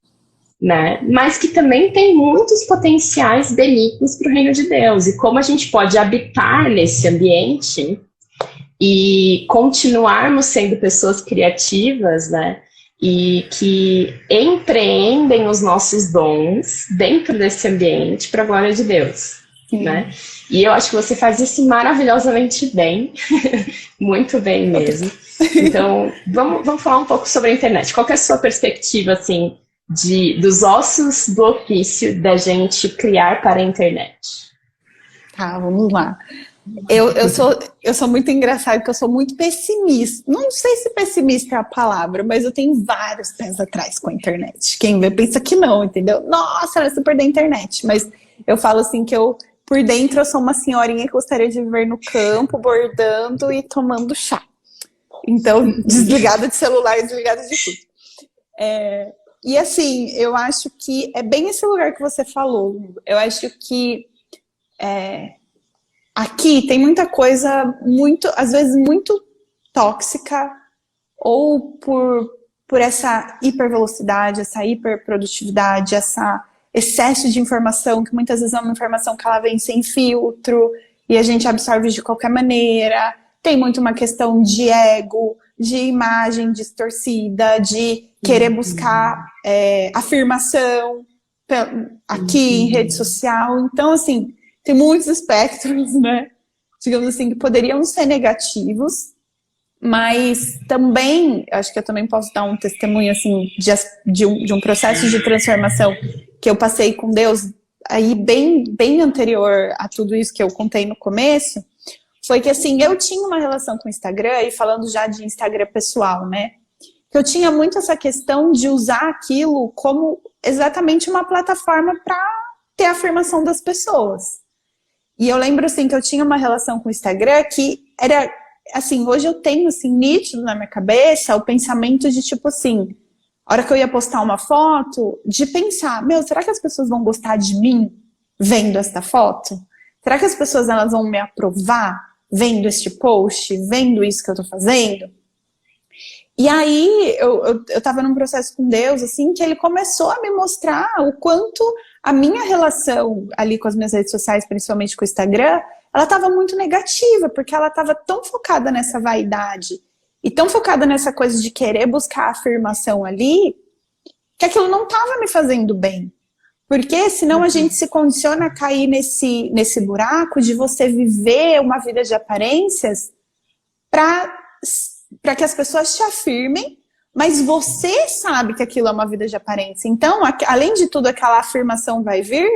[SPEAKER 3] né? Mas que também tem muitos potenciais benignos para o reino de Deus. E como a gente pode habitar nesse ambiente e continuarmos sendo pessoas criativas, né? E que empreendem os nossos dons dentro desse ambiente para a glória de Deus, né? E eu acho que você faz isso maravilhosamente bem, muito bem mesmo. Então, vamos falar um pouco sobre a internet. Qual que é a sua perspectiva, assim, dos ossos do ofício da gente criar para a internet?
[SPEAKER 2] Tá, vamos lá. Eu sou muito engraçada, porque eu sou muito pessimista. Não sei se pessimista é a palavra, mas eu tenho vários pés atrás com a internet. Quem vê pensa que não, entendeu? Nossa, ela é super da internet. Mas eu falo assim que por dentro, eu sou uma senhorinha que gostaria de viver no campo, bordando e tomando chá. Então, desligada de celular, desligada de tudo. E assim, eu acho que é bem esse lugar que você falou. Eu acho que aqui tem muita coisa, às vezes muito tóxica, ou por essa hipervelocidade, essa hiperprodutividade, essa excesso de informação, que muitas vezes é uma informação que ela vem sem filtro, e a gente absorve de qualquer maneira. Tem muito uma questão de ego, de imagem distorcida, de querer buscar afirmação aqui em rede social. Então, assim, tem muitos espectros, né? Digamos assim, que poderiam ser negativos, mas também, acho que eu também posso dar um testemunho, assim, de um processo de transformação que eu passei com Deus, aí bem anterior a tudo isso que eu contei no começo, foi que, assim, eu tinha uma relação com o Instagram, e falando já de Instagram pessoal, né? Que eu tinha muito essa questão de usar aquilo como exatamente uma plataforma para ter a afirmação das pessoas. E eu lembro, assim, que eu tinha uma relação com o Instagram que era, assim, hoje eu tenho, assim, nítido na minha cabeça o pensamento de, tipo assim, a hora que eu ia postar uma foto, de pensar, será que as pessoas vão gostar de mim vendo esta foto? Será que as pessoas elas vão me aprovar vendo este post, vendo isso que eu tô fazendo? E aí, eu tava num processo com Deus, assim, que ele começou a me mostrar o quanto a minha relação ali com as minhas redes sociais, principalmente com o Instagram, ela tava muito negativa, porque ela tava tão focada nessa vaidade e tão focada nessa coisa de querer buscar afirmação ali, que aquilo não tava me fazendo bem. Porque senão a gente se condiciona a cair nesse buraco de você viver uma vida de aparências para para que as pessoas te afirmem, mas você sabe que aquilo é uma vida de aparência. Então, além de tudo, aquela afirmação vai vir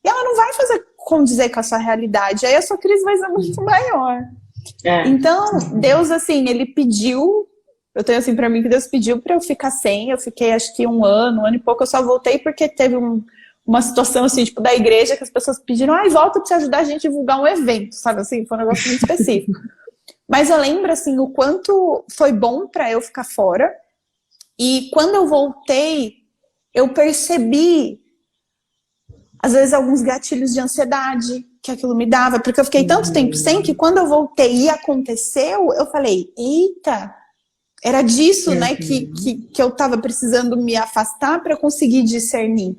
[SPEAKER 2] e ela não vai fazer condizer com a sua realidade. Aí a sua crise vai ser muito maior. Então, Deus, assim, ele pediu, eu tenho assim pra mim que Deus pediu pra eu ficar sem, eu fiquei acho que um ano e pouco, eu só voltei porque teve uma situação assim, tipo, da igreja, que as pessoas pediram, volta pra te ajudar a gente a divulgar um evento, sabe assim, foi um negócio muito específico. Mas eu lembro, assim, o quanto foi bom pra eu ficar fora, e quando eu voltei, eu percebi, às vezes, alguns gatilhos de ansiedade que aquilo me dava, porque eu fiquei tanto tempo sem que quando eu voltei e aconteceu, eu falei, eita, era disso, né, que eu tava precisando me afastar para conseguir discernir.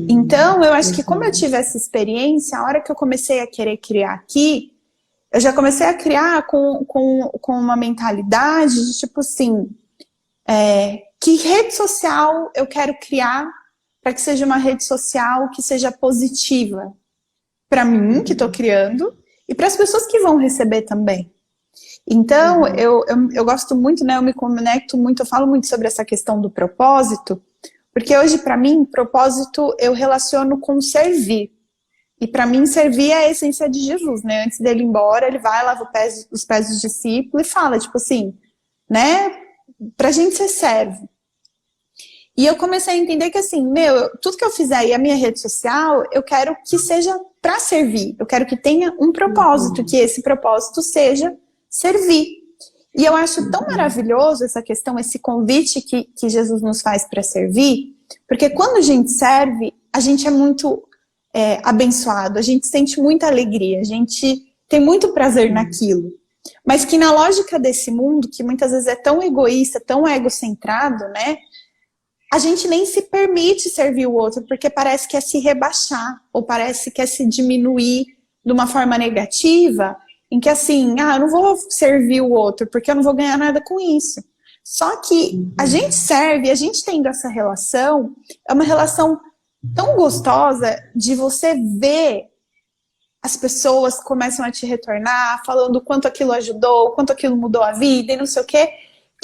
[SPEAKER 2] Então, eu acho que como eu tive essa experiência, a hora que eu comecei a querer criar aqui, eu já comecei a criar com uma mentalidade de tipo assim, que rede social eu quero criar para que seja uma rede social que seja positiva para mim, que estou criando, e para as pessoas que vão receber também. Então, eu gosto muito, né, eu me conecto muito, eu falo muito sobre essa questão do propósito, porque hoje, para mim, propósito eu relaciono com servir. E para mim, servir é a essência de Jesus, né? Antes dele ir embora, ele vai, lava os pés dos discípulos e fala, tipo assim, né, pra gente ser servo. E eu comecei a entender que assim, tudo que eu fizer e a minha rede social, eu quero que seja para servir. Eu quero que tenha um propósito, que esse propósito seja servir. E eu acho tão maravilhoso essa questão, esse convite que Jesus nos faz para servir, porque quando a gente serve, a gente é muito abençoado, a gente sente muita alegria, a gente tem muito prazer naquilo. Mas que na lógica desse mundo, que muitas vezes é tão egoísta, tão egocentrado, né? A gente nem se permite servir o outro, porque parece que é se rebaixar, ou parece que é se diminuir de uma forma negativa, em que assim, eu não vou servir o outro, porque eu não vou ganhar nada com isso. Só que a gente serve, a gente tendo essa relação, é uma relação tão gostosa de você ver as pessoas começam a te retornar, falando o quanto aquilo ajudou, o quanto aquilo mudou a vida e não sei o quê,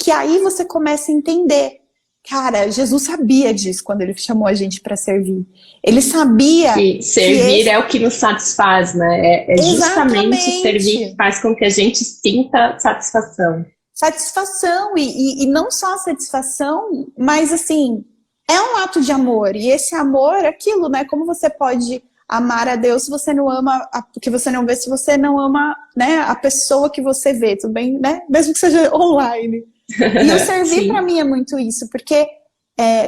[SPEAKER 2] que aí você começa a entender. Cara, Jesus sabia disso quando ele chamou a gente para servir. Ele sabia
[SPEAKER 3] que servir é o que nos satisfaz, né? É justamente servir que faz com que a gente sinta satisfação.
[SPEAKER 2] Satisfação, e não só satisfação, mas assim, é um ato de amor. E esse amor é aquilo, né? Como você pode amar a Deus se você não ama o que você não vê, se você não ama, né, a pessoa que você vê, tudo bem, né? Mesmo que seja online. E o servir para mim é muito isso, porque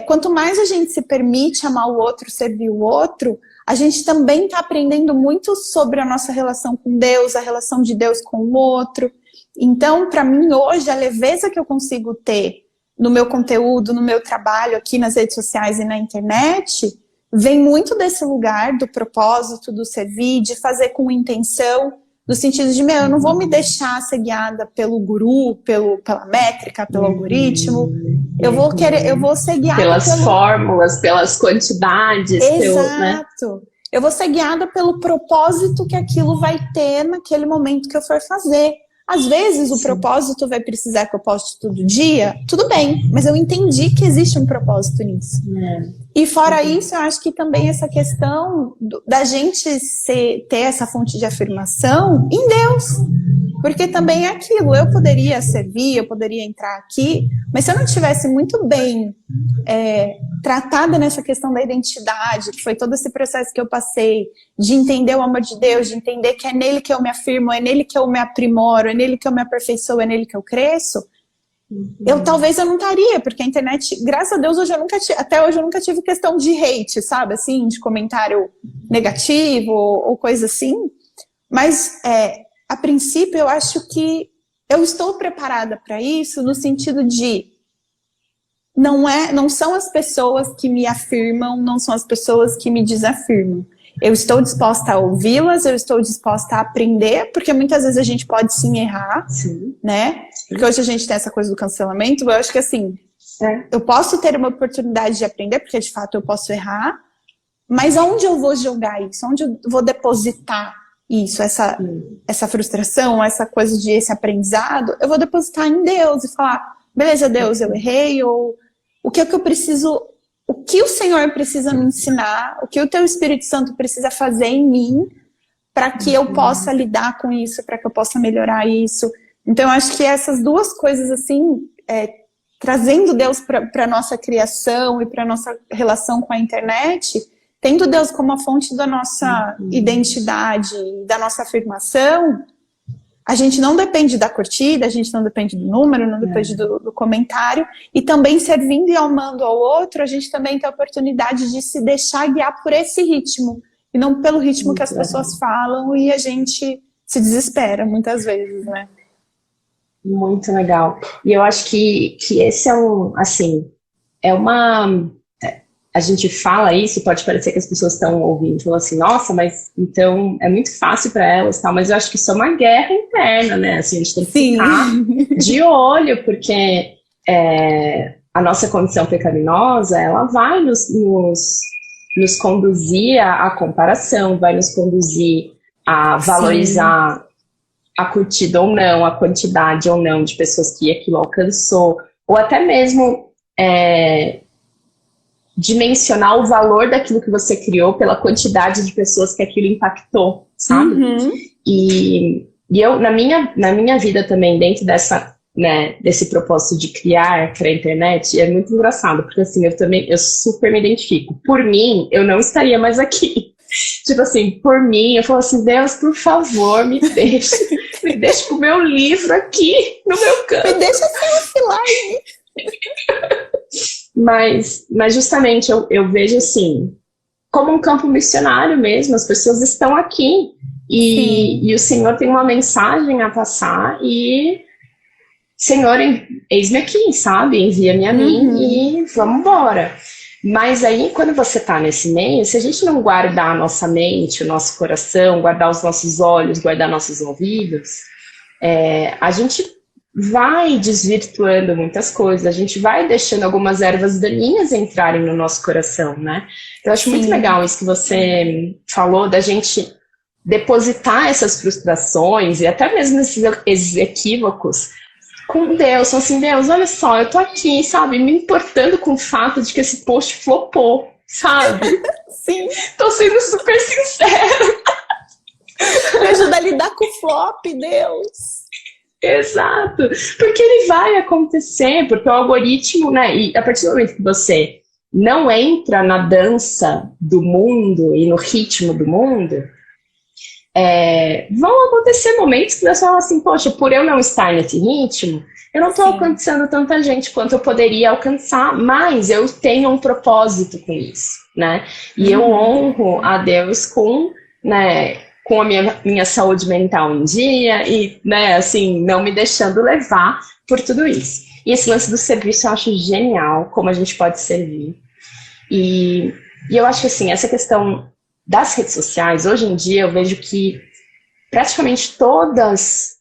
[SPEAKER 2] quanto mais a gente se permite amar o outro, servir o outro, a gente também está aprendendo muito sobre a nossa relação com Deus, a relação de Deus com o outro. Então, para mim hoje, a leveza que eu consigo ter no meu conteúdo, no meu trabalho aqui nas redes sociais e na internet, vem muito desse lugar do propósito, do servir, de fazer com intenção, no sentido de, eu não vou me deixar ser guiada pelo guru, pela métrica, pelo algoritmo. Eu vou ser guiada
[SPEAKER 3] pelas fórmulas, pelas quantidades.
[SPEAKER 2] Exato.
[SPEAKER 3] Né?
[SPEAKER 2] Eu vou ser guiada pelo propósito que aquilo vai ter naquele momento que eu for fazer. Às vezes o propósito vai precisar que eu poste todo dia, tudo bem, mas eu entendi que existe um propósito nisso. E fora isso, eu acho que também essa questão da gente ter essa fonte de afirmação em Deus. Porque também é aquilo, eu poderia servir, eu poderia entrar aqui, mas se eu não estivesse muito bem tratada nessa questão da identidade, que foi todo esse processo que eu passei, de entender o amor de Deus, de entender que é nele que eu me afirmo, é nele que eu me aprimoro, é nele que eu me aperfeiçoo, é nele que eu cresço, talvez eu não estaria, porque a internet, graças a Deus, até hoje eu nunca tive questão de hate, sabe, assim, de comentário negativo ou coisa assim, mas a princípio eu acho que eu estou preparada para isso, no sentido de não são as pessoas que me afirmam, não são as pessoas que me desafirmam. Eu estou disposta a ouvi-las, eu estou disposta a aprender, porque muitas vezes a gente pode sim errar, né? Porque hoje a gente tem essa coisa do cancelamento, eu acho que assim, eu posso ter uma oportunidade de aprender, porque de fato eu posso errar, mas onde eu vou jogar isso? Onde eu vou depositar isso, essa frustração, essa coisa de esse aprendizado, eu vou depositar em Deus e falar, beleza, Deus, eu errei, ou o que é que eu preciso, o que o Senhor precisa me ensinar, o que o teu Espírito Santo precisa fazer em mim, para que eu possa lidar com isso, para que eu possa melhorar isso. Então, eu acho que essas duas coisas, assim, trazendo Deus para a nossa criação e para a nossa relação com a internet, tendo Deus como a fonte da nossa identidade, da nossa afirmação, a gente não depende da curtida, a gente não depende do número, não depende do comentário, e também servindo e amando ao outro, a gente também tem a oportunidade de se deixar guiar por esse ritmo, e não pelo ritmo que as pessoas falam, e a gente se desespera muitas vezes, né?
[SPEAKER 3] Muito legal. E eu acho que esse a gente fala isso, pode parecer que as pessoas estão ouvindo, falam assim, nossa, mas então é muito fácil para elas, tal, mas eu acho que isso é uma guerra interna, né? Assim, a gente tem que ficar de olho, porque a nossa condição pecaminosa, ela vai nos conduzir à comparação, vai nos conduzir a valorizar a curtida ou não, a quantidade ou não de pessoas que aquilo alcançou, ou até mesmo dimensionar o valor daquilo que você criou pela quantidade de pessoas que aquilo impactou, sabe? E eu, na minha vida também, dentro desse propósito de criar para a internet, é muito engraçado, porque assim, eu super me identifico. Por mim, eu não estaria mais aqui. Tipo assim, por mim, eu falo assim, Deus, por favor, me deixe com o meu livro aqui, no meu canto.
[SPEAKER 2] Me deixa sem offline.
[SPEAKER 3] Mas justamente eu vejo assim, como um campo missionário mesmo, as pessoas estão aqui e o Senhor tem uma mensagem a passar e Senhor, eis-me aqui, sabe? Envia-me a mim e vamos embora. Mas aí, quando você está nesse meio, se a gente não guardar a nossa mente, o nosso coração, guardar os nossos olhos, guardar nossos ouvidos, a gente vai desvirtuando muitas coisas, a gente vai deixando algumas ervas daninhas entrarem no nosso coração, né? Eu acho muito legal isso que você falou, da gente depositar essas frustrações e até mesmo esses equívocos com Deus, assim, Deus, olha só, eu tô aqui, sabe, me importando com o fato de que esse post flopou, sabe?
[SPEAKER 2] Sim.
[SPEAKER 3] Tô sendo super sincera.
[SPEAKER 2] Me ajuda a lidar com o flop, Deus.
[SPEAKER 3] Exato, porque ele vai acontecer, porque o algoritmo, né, e a partir do momento que você não entra na dança do mundo e no ritmo do mundo, vão acontecer momentos que você fala assim, poxa, por eu não estar nesse ritmo, eu não estou alcançando tanta gente quanto eu poderia alcançar, mas eu tenho um propósito com isso, né? E eu honro a Deus com a minha saúde mental em dia e, né, assim, não me deixando levar por tudo isso. E esse lance do serviço eu acho genial, como a gente pode servir. E eu acho que, assim, essa questão das redes sociais, hoje em dia eu vejo que praticamente todas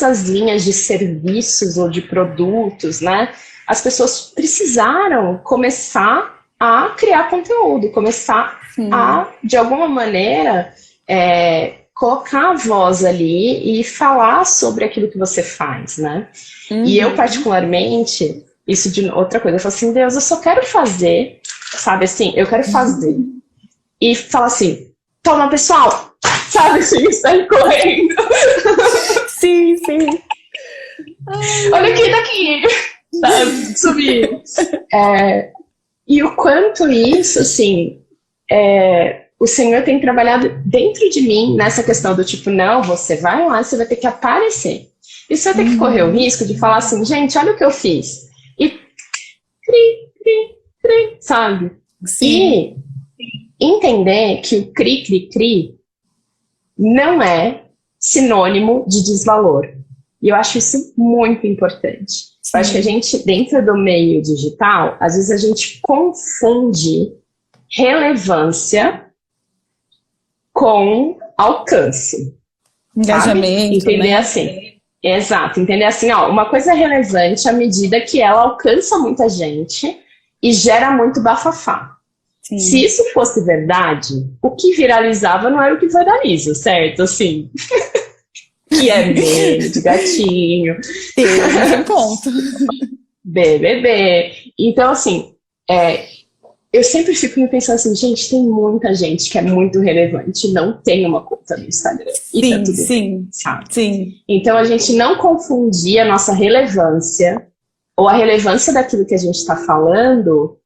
[SPEAKER 3] as linhas de serviços ou de produtos, né, as pessoas precisaram começar a criar conteúdo, começar a, de alguma maneira, colocar a voz ali e falar sobre aquilo que você faz, né? E eu, particularmente, isso de outra coisa, eu falo assim, Deus, eu só quero fazer, sabe assim, eu quero fazer. E falar assim, toma, pessoal, sabe assim, sair correndo.
[SPEAKER 2] Sim.
[SPEAKER 3] Olha aqui, daqui, sabe, subir. E o quanto isso, assim, o Senhor tem trabalhado dentro de mim nessa questão do tipo, não, você vai lá, você vai ter que aparecer. E você vai ter que correr o risco de falar assim, gente, olha o que eu fiz. E cri, sabe?
[SPEAKER 2] Sim.
[SPEAKER 3] E entender que o cri não é sinônimo de desvalor. E eu acho isso muito importante. Sim. Eu acho que a gente, dentro do meio digital, às vezes a gente confunde relevância com alcance.
[SPEAKER 2] Engajamento,
[SPEAKER 3] entender,
[SPEAKER 2] né?
[SPEAKER 3] Assim. Exato, entender assim, ó, uma coisa é relevante à medida que ela alcança muita gente e gera muito bafafá.
[SPEAKER 2] Sim.
[SPEAKER 3] Se isso fosse verdade, o que viralizava não era o que viraliza, certo? Assim, que é meme de gatinho.
[SPEAKER 2] Temos um ponto.
[SPEAKER 3] BBB. Então, assim, eu sempre fico me pensando assim, gente, tem muita gente que é muito relevante, não tem uma conta no Instagram. E tá tudo bem, sabe?
[SPEAKER 2] Sim.
[SPEAKER 3] Então, a gente não confundir a nossa relevância ou a relevância daquilo que a gente está falando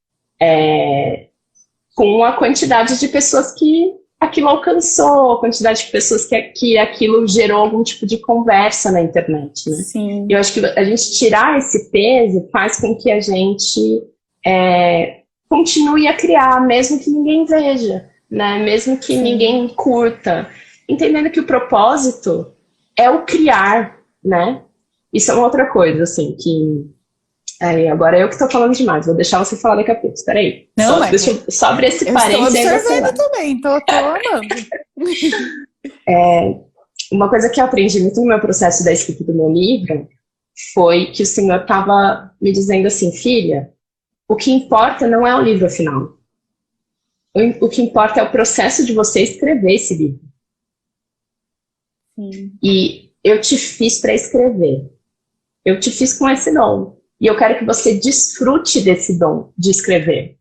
[SPEAKER 3] com a quantidade de pessoas que aquilo alcançou, a quantidade de pessoas que aquilo gerou algum tipo de conversa na internet, né?
[SPEAKER 2] Sim.
[SPEAKER 3] Eu acho que a gente tirar esse peso faz com que a gente continue a criar, mesmo que ninguém veja, né? Mesmo que ninguém curta, entendendo que o propósito é o criar, né? Isso é uma outra coisa, assim, que... agora eu que estou falando demais, vou deixar você falar daqui a pouco, espera aí.
[SPEAKER 2] Não,
[SPEAKER 3] Só abrir esse parênteses.
[SPEAKER 2] Eu estou observando também, tô amando.
[SPEAKER 3] Uma coisa que eu aprendi muito no meu processo da escrita do meu livro foi que o Senhor estava me dizendo assim, filha, o que importa não é o livro final. O que importa é o processo de você escrever esse livro.
[SPEAKER 2] Sim.
[SPEAKER 3] E eu te fiz para escrever. Eu te fiz com esse dom. E eu quero que você desfrute desse dom de escrever.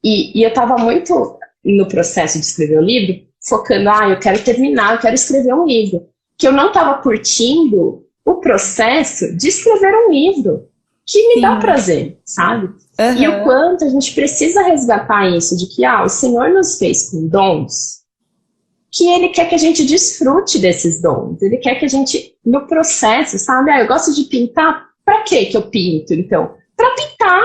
[SPEAKER 3] E eu estava muito no processo de escrever o livro, focando, eu quero terminar, eu quero escrever um livro. Que eu não estava curtindo o processo de escrever um livro. Que me dá prazer, sabe?
[SPEAKER 2] Uhum.
[SPEAKER 3] E o quanto a gente precisa resgatar isso, de que o Senhor nos fez com dons, que Ele quer que a gente desfrute desses dons. Ele quer que a gente, no processo, sabe? Eu gosto de pintar. Pra que eu pinto, então? Pra pintar.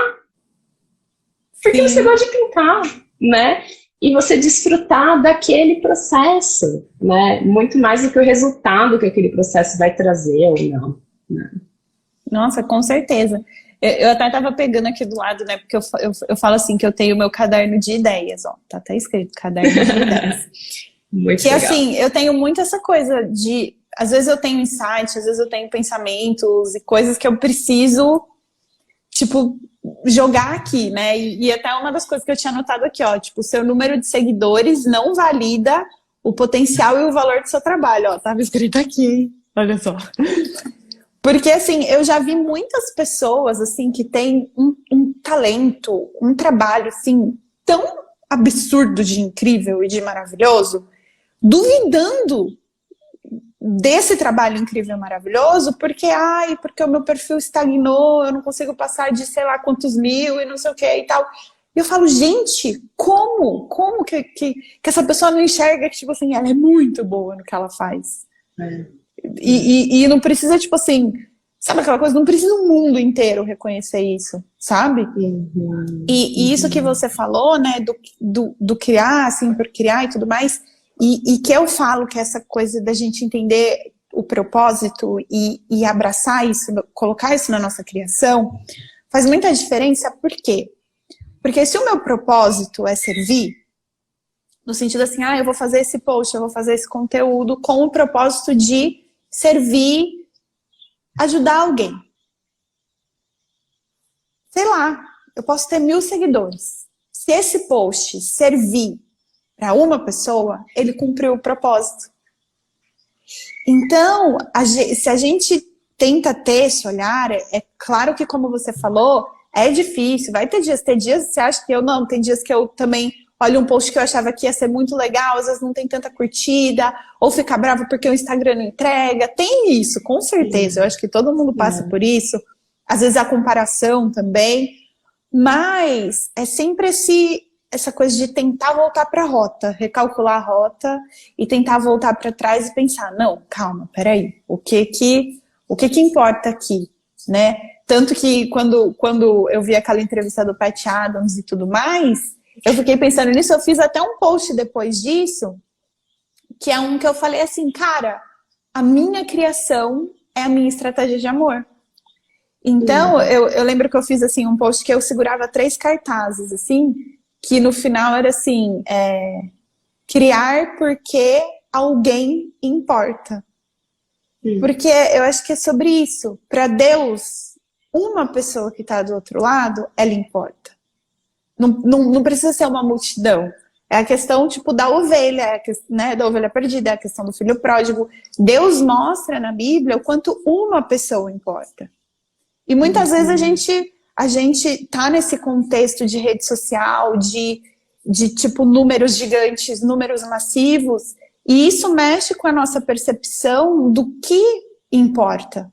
[SPEAKER 3] Porque você gosta de pintar, né? E você desfrutar daquele processo, né? Muito mais do que o resultado que aquele processo vai trazer ou não, né?
[SPEAKER 2] Nossa, com certeza. Eu até estava pegando aqui do lado, né? Porque eu falo assim que eu tenho o meu caderno de ideias, ó. Tá até escrito, caderno de ideias.
[SPEAKER 3] Muito
[SPEAKER 2] que
[SPEAKER 3] legal.
[SPEAKER 2] Assim, eu tenho muito essa coisa de... Às vezes eu tenho insights, às vezes eu tenho pensamentos e coisas que eu preciso, tipo, jogar aqui, né? E até uma das coisas que eu tinha anotado aqui, ó. Tipo, o seu número de seguidores não valida o potencial e o valor do seu trabalho, ó. Tava escrito aqui, hein? Olha só. Porque, assim, eu já vi muitas pessoas, assim, que têm um talento, um trabalho, assim, tão absurdo de incrível e de maravilhoso, duvidando desse trabalho incrível e maravilhoso, porque o meu perfil estagnou, eu não consigo passar de sei lá quantos mil e não sei o que e tal. E eu falo, gente, como que essa pessoa não enxerga que, tipo assim, ela é muito boa no que ela faz? E não precisa, tipo assim, sabe aquela coisa? Não precisa o mundo inteiro reconhecer isso, sabe? E isso que você falou, né, do criar, assim, por criar e tudo mais, e que eu falo que essa coisa da gente entender o propósito e abraçar isso, colocar isso na nossa criação, faz muita diferença. Por quê? Porque se o meu propósito é servir, no sentido assim, eu vou fazer esse post, eu vou fazer esse conteúdo com o propósito de servir, ajudar alguém. Sei lá, eu posso ter 1000 seguidores. Se esse post servir para uma pessoa, ele cumpriu o propósito. Então, se a gente tenta ter esse olhar, é claro que, como você falou, é difícil. Vai ter dias você acha que eu não, tem dias que eu também olho um post que eu achava que ia ser muito legal, às vezes não tem tanta curtida, ou ficar bravo porque o Instagram não entrega. Tem isso, com certeza. Eu acho que todo mundo passa por isso. Às vezes a comparação também. Mas é sempre essa coisa de tentar voltar para a rota, recalcular a rota e tentar voltar para trás e pensar, não, calma, peraí, o que importa aqui, né? Tanto que quando eu vi aquela entrevista do Pat Adams e tudo mais, eu fiquei pensando nisso, eu fiz até um post depois disso, que é um que eu falei assim, cara, a minha criação é a minha estratégia de amor. Então, eu lembro que eu fiz assim um post que eu segurava 3 cartazes, assim, que no final era assim, criar porque alguém importa. Porque eu acho que é sobre isso. Para Deus, uma pessoa que está do outro lado, ela importa. Não precisa ser uma multidão. É a questão, tipo, da ovelha, né, da ovelha perdida, é a questão do filho pródigo. Deus mostra na Bíblia o quanto uma pessoa importa. E muitas vezes a gente tá nesse contexto de rede social, de tipo, números gigantes, números massivos, e isso mexe com a nossa percepção do que importa.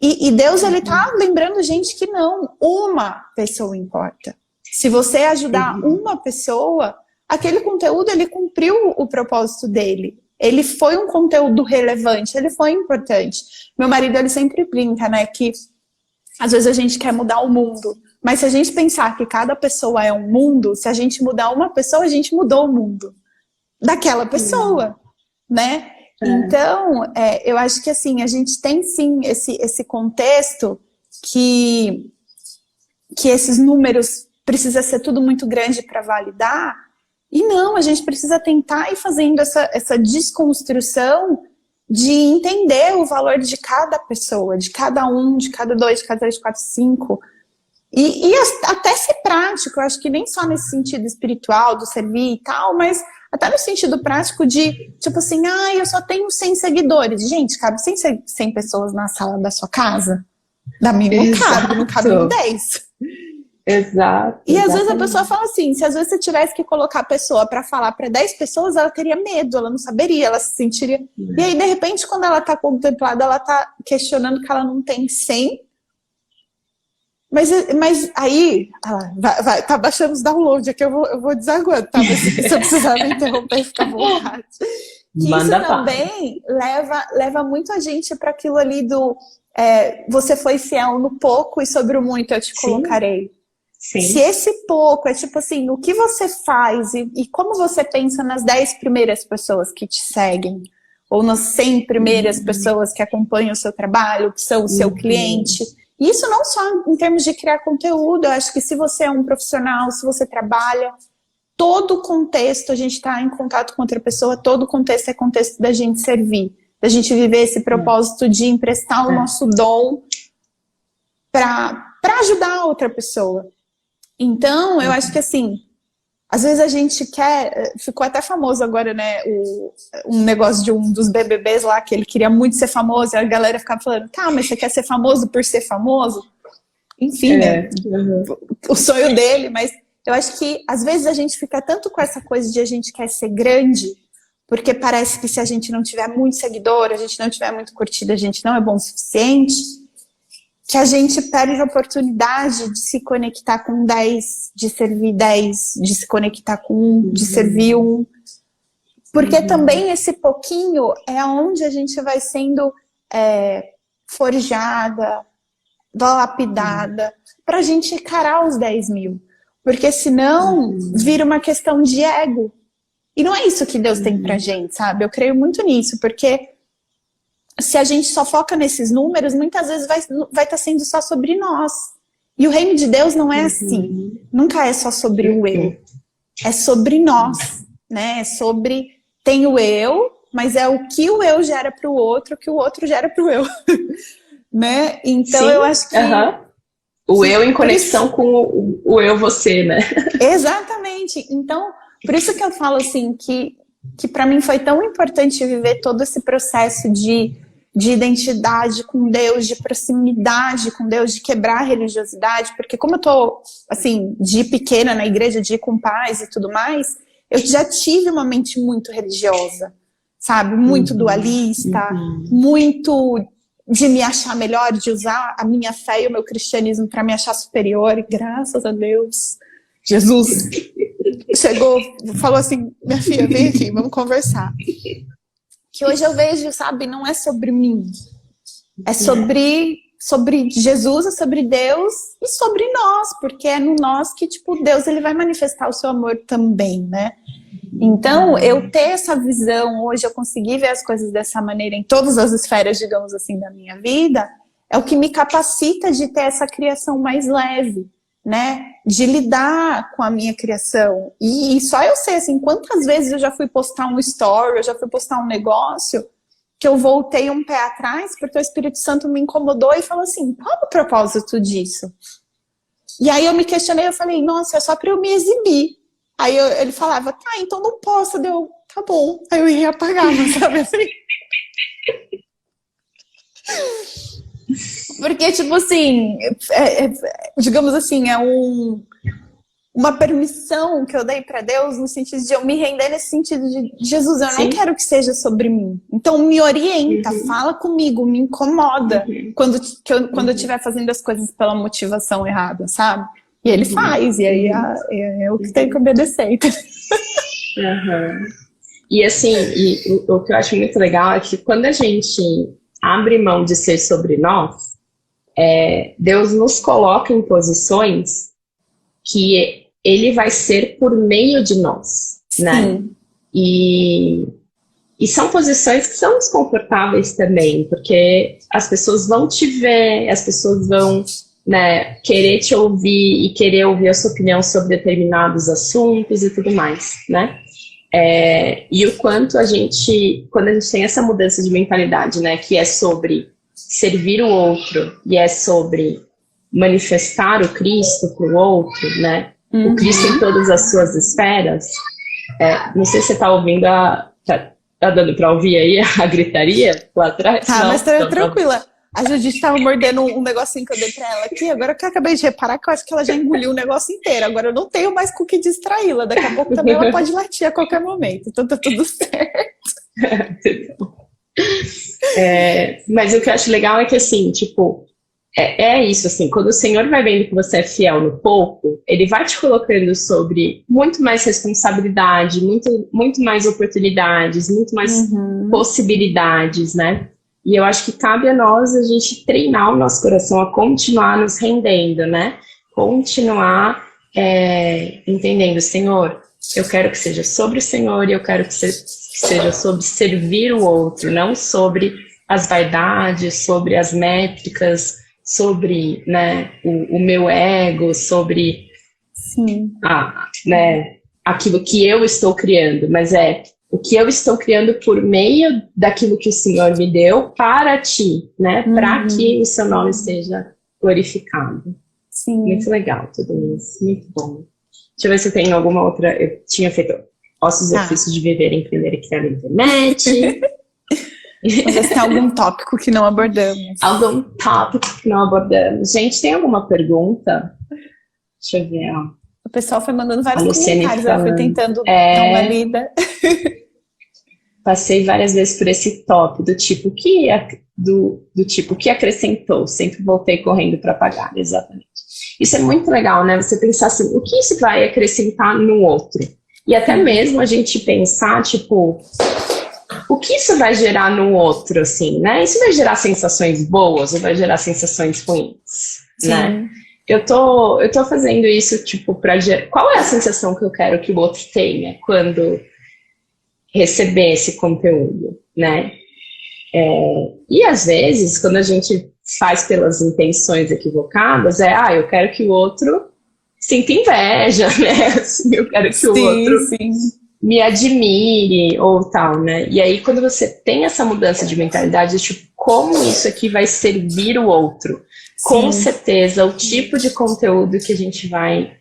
[SPEAKER 2] E Deus, ele tá lembrando gente que não, uma pessoa importa. Se você ajudar uma pessoa, aquele conteúdo, ele cumpriu o propósito dele. Ele foi um conteúdo relevante, ele foi importante. Meu marido, ele sempre brinca, né, que às vezes a gente quer mudar o mundo, mas se a gente pensar que cada pessoa é um mundo, se a gente mudar uma pessoa, a gente mudou o mundo daquela pessoa, né? Então, eu acho que assim, a gente tem sim esse contexto que esses números precisa ser tudo muito grande para validar, e não, a gente precisa tentar ir fazendo essa desconstrução de entender o valor de cada pessoa, de cada um, de cada dois, de cada três, de cada cinco, e até ser prático. Eu acho que nem só nesse sentido espiritual, do servir e tal, mas até no sentido prático de, tipo assim, eu só tenho 100 seguidores. Gente, cabe 100 pessoas na sala da sua casa? Da minha não cabe 10.
[SPEAKER 3] Exato.
[SPEAKER 2] E às vezes a pessoa fala assim, se às vezes você tivesse que colocar a pessoa para falar para 10 pessoas, ela teria medo, ela não saberia, ela se sentiria... E aí, de repente, quando ela tá contemplada, ela tá questionando que ela não tem 100. Mas aí, tá baixando os downloads, aqui eu vou desaguando, tá? Mas se você precisar me interromper, fica à vontade. Que isso também leva muito a gente para aquilo ali do você foi fiel no pouco e sobre o muito eu te colocarei.
[SPEAKER 3] Sim.
[SPEAKER 2] Se esse pouco é tipo assim, o que você faz e como você pensa nas 10 primeiras pessoas que te seguem, ou nas 100 primeiras pessoas que acompanham o seu trabalho, que são o seu cliente. E isso não só em termos de criar conteúdo, eu acho que se você é um profissional, se você trabalha, todo o contexto, a gente está em contato com outra pessoa, todo o contexto é contexto da gente servir, da gente viver esse propósito de emprestar o nosso dom para ajudar a outra pessoa. Então, eu acho que assim, às vezes a gente quer, ficou até famoso agora, né, um negócio de um dos BBBs lá, que ele queria muito ser famoso, e a galera ficava falando, tá, mas você quer ser famoso por ser famoso? Enfim, né, o sonho dele, mas eu acho que às vezes a gente fica tanto com essa coisa de a gente quer ser grande, porque parece que se a gente não tiver muito seguidor, a gente não tiver muito curtida, a gente não é bom o suficiente, que a gente perde a oportunidade de se conectar com 10, de servir 10, de se conectar com um, de servir um. Porque também esse pouquinho é onde a gente vai sendo forjada, lapidada, para a gente encarar os 10 mil. Porque senão vira uma questão de ego. E não é isso que Deus tem pra gente, sabe? Eu creio muito nisso, porque se a gente só foca nesses números, muitas vezes vai estar sendo só sobre nós. E o reino de Deus não é assim. Nunca é só sobre o eu. É sobre nós, né? É sobre... Tem o eu, mas é o que o eu gera para o outro, que o outro gera para o eu. Né? Então, eu acho que...
[SPEAKER 3] O eu em conexão com o eu você, né?
[SPEAKER 2] Exatamente. Então, por isso que eu falo assim, que para mim foi tão importante viver todo esse processo de identidade com Deus, de proximidade com Deus, de quebrar a religiosidade, porque como eu tô, assim, de pequena na igreja, de ir com pais e tudo mais, eu já tive uma mente muito religiosa, sabe? Muito dualista, muito de me achar melhor, de usar a minha fé e o meu cristianismo para me achar superior, e graças a Deus, Jesus chegou, falou assim, minha filha, vem aqui, vamos conversar. Que hoje eu vejo, sabe, não é sobre mim, é sobre Jesus, é sobre Deus e sobre nós, porque é no nós que, tipo, Deus ele vai manifestar o seu amor também, né? Então, eu ter essa visão, hoje eu consegui ver as coisas dessa maneira em todas as esferas, digamos assim, da minha vida, é o que me capacita de ter essa criação mais leve, né? De lidar com a minha criação. E só eu sei, assim, quantas vezes eu já fui postar um story, eu já fui postar um negócio, que eu voltei um pé atrás, porque o Espírito Santo me incomodou e falou assim, qual é o propósito disso? E aí eu me questionei, eu falei, nossa, é só pra eu me exibir. Aí ele falava, tá, então não posso. Deu, tá bom. Aí eu ia apagar, sabe assim? Porque, tipo assim, digamos assim, uma permissão que eu dei pra Deus no sentido de eu me render nesse sentido de Jesus, eu não quero que seja sobre mim. Então me orienta, fala comigo, me incomoda quando eu estiver fazendo as coisas pela motivação errada, sabe? E ele faz, e aí é eu que tenho que obedecer.
[SPEAKER 3] E assim, o que eu acho muito legal é que quando a gente abre mão de ser sobre nós, Deus nos coloca em posições que ele vai ser por meio de nós, né? E são posições que são desconfortáveis também, porque as pessoas vão te ver, as pessoas vão, né, querer te ouvir e querer ouvir a sua opinião sobre determinados assuntos e tudo mais, né? E o quanto quando a gente tem essa mudança de mentalidade, né, que é sobre servir o outro e é sobre manifestar o Cristo para o outro, né? O Cristo em todas as suas esferas. Não sei se você está ouvindo tá dando para ouvir aí a gritaria lá atrás?
[SPEAKER 2] Tá,
[SPEAKER 3] não,
[SPEAKER 2] mas tá tranquila. A Judite tava mordendo um negocinho que eu dei pra ela aqui, agora que eu acabei de reparar que eu acho que ela já engoliu o negócio inteiro. Agora eu não tenho mais com o que distraí-la. Daqui a pouco também ela pode latir a qualquer momento. Então tá tudo certo.
[SPEAKER 3] Mas o que eu acho legal é que, assim, tipo, isso, assim, quando o Senhor vai vendo que você é fiel no pouco, ele vai te colocando sobre muito mais responsabilidade, muito mais oportunidades, muito mais possibilidades, né? E eu acho que cabe a nós a gente treinar o nosso coração a continuar nos rendendo, né? Continuar entendendo, Senhor, eu quero que seja sobre o Senhor e eu quero que seja sobre servir o outro, não sobre as vaidades, sobre as métricas, sobre, né, o meu ego, sobre aquilo que eu estou criando, mas o que eu estou criando por meio daquilo que o Senhor me deu para ti, né? Para que o seu nome seja glorificado.
[SPEAKER 2] Sim.
[SPEAKER 3] Muito legal tudo isso, muito bom. Deixa eu ver se eu tenho alguma outra. Eu tinha feito ossos e ofícios de viver, empreender e criar na internet.
[SPEAKER 2] Vamos ver se tem algum tópico que não abordamos.
[SPEAKER 3] Algum tópico que não abordamos. Gente, tem alguma pergunta? Deixa eu ver, ó.
[SPEAKER 2] O pessoal foi mandando vários comentários, ela foi tentando dar uma lida.
[SPEAKER 3] Passei várias vezes por esse top, do tipo, que acrescentou? Sempre voltei correndo para pagar, exatamente. Isso é muito legal, né? Você pensar assim, o que isso vai acrescentar no outro? E até mesmo a gente pensar, tipo, o que isso vai gerar no outro, assim, né? Isso vai gerar sensações boas ou vai gerar sensações ruins, né? Eu tô fazendo isso, tipo, qual é a sensação que eu quero que o outro tenha quando receber esse conteúdo, né? E às vezes, quando a gente faz pelas intenções equivocadas, eu quero que o outro sinta inveja, né? Assim, eu quero que o outro me admire ou tal, né? E aí, quando você tem essa mudança de mentalidade, tipo, como isso aqui vai servir o outro? Com certeza, o tipo de conteúdo que a gente vai